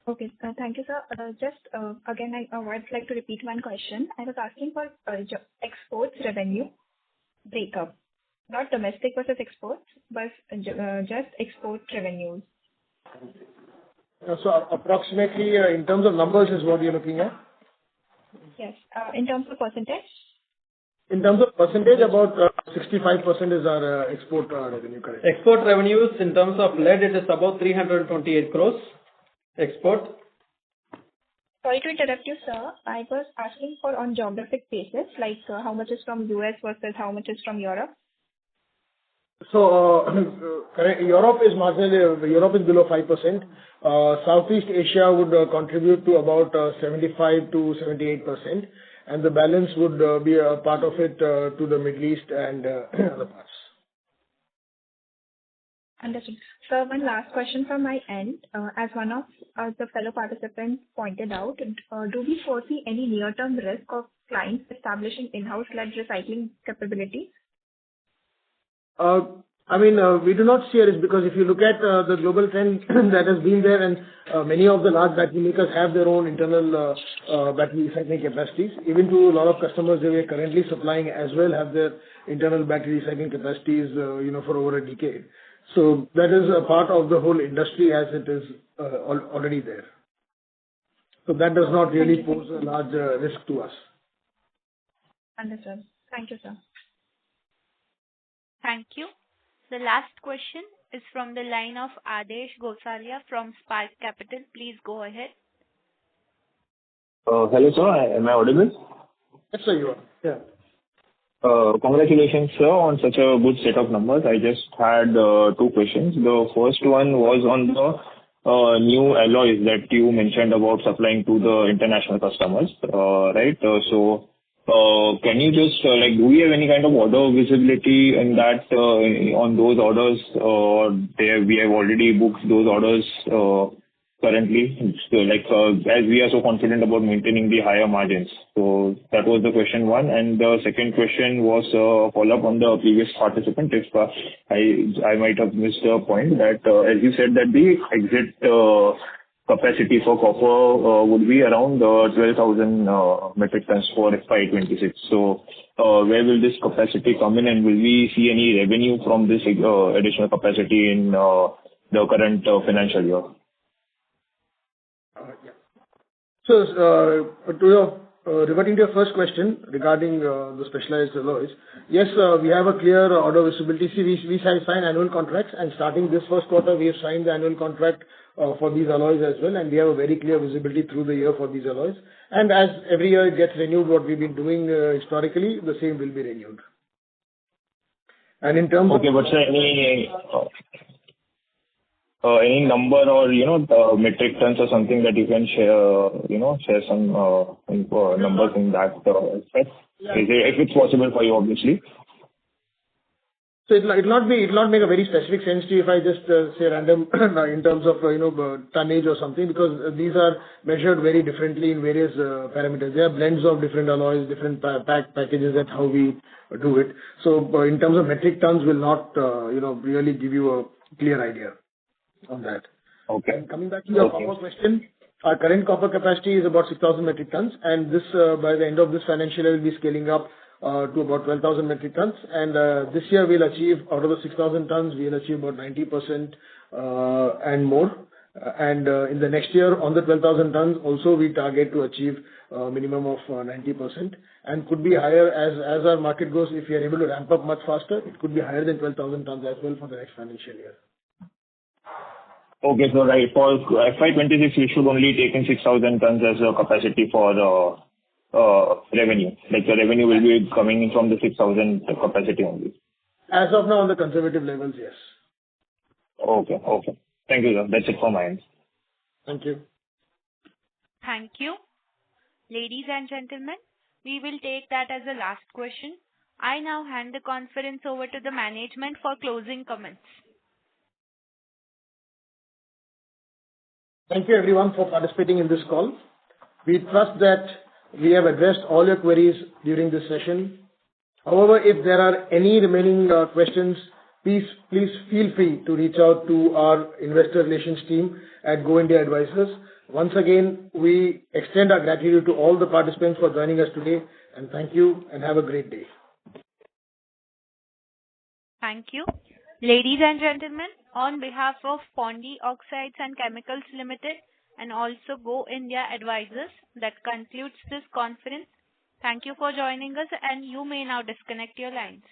Okay, thank you, sir. Just again, I would like to repeat one question. I was asking for exports revenue breakup, not domestic versus exports, but just export revenues. So approximately in terms of numbers is what you're looking at? Yes. In terms of percentage? In terms of percentage, about 65% is our export revenue, correct? Export revenues in terms of lead, it is about 328 crores. Export. Sorry to interrupt you, sir. I was asking for on geographic basis, like how much is from US versus how much is from Europe? So Europe is marginally, Europe is below 5%. Southeast Asia would contribute to about 75 to 78%, and the balance would be a part of it to the Middle East and other parts. Understood. So one last question from my end. As one of the fellow participants pointed out, do we foresee any near-term risk of clients establishing in-house lead recycling capabilities? We do not see a risk because if you look at the global trend that has been there, and many of the large battery makers have their own internal battery recycling capacities. Even to a lot of customers they are currently supplying as well have their internal battery recycling capacities, for over a decade. So that is a part of the whole industry as it is already there. So that does not really pose a large risk to us. Understood. Thank you, sir. Thank you. The last question is from the line of Adesh Gosalia from Spark Capital. Please go ahead. Hello, sir. Am I audible? Yes, sir, you are. Yeah. Congratulations, sir, on such a good set of numbers. I just had two questions. The first one was on the new alloys that you mentioned about supplying to the international customers, right? Can you just, do we have any kind of order visibility in that, on those orders, or we have already booked those orders currently? As we are so confident about maintaining the higher margins. So that was the question one. And the second question was a follow-up on the previous participant. If I might have missed a point that, as you said, that the exit capacity for copper would be around 12,000 metric tons for FY26. So where will this capacity come in, and will we see any revenue from this additional capacity in the current financial year? So reverting to your first question regarding the specialized alloys, yes, we have a clear order visibility. See, we sign annual contracts, and starting this first quarter, we have signed the annual contract for these alloys as well, and we have a very clear visibility through the year for these alloys. And as every year it gets renewed, what we've been doing historically, the same will be renewed. And in terms of... but sir, any number or, metric tons or something that you can share some numbers in that aspect? If it's possible for you, obviously. So it'll not make a very specific sense to you if I just say random in terms of tonnage or something, because these are measured very differently in various parameters. There are blends of different alloys, different packages. That's how we do it. So in terms of metric tons, will not really give you a clear idea on that. Okay. And coming back to your copper question, our current copper capacity is about 6,000 metric tons, and this by the end of this financial year will be scaling up to about 12,000 metric tons. And this year we'll achieve, out of the 6,000 tons, we'll achieve about 90% and more. And in the next year, on the 12,000 tons, also we target to achieve a minimum of 90%, and could be higher as our market goes. If we are able to ramp up much faster, it could be higher than 12,000 tons as well for the next financial year. Okay. So right, for FY26, we should only take in 6,000 tons as a capacity for revenue. Like the revenue will be coming in from the 6,000 capacity only. As of now, on the conservative levels, yes. Okay. Okay. Thank you, sir. That's it from my end. Thank you. Thank you. Ladies and gentlemen, we will take that as the last question. I now hand the conference over to the management for closing comments. Thank you everyone for participating in this call. We trust that we have addressed all your queries during this session. However, if there are any remaining questions, please feel free to reach out to our investor relations team at Go India Advisors. Once again, we extend our gratitude to all the participants for joining us today, and thank you and have a great day. Thank you. Ladies and gentlemen, on behalf of Pondy Oxides and Chemicals Limited and also Go India Advisors, that concludes this conference. Thank you for joining us, and you may now disconnect your lines.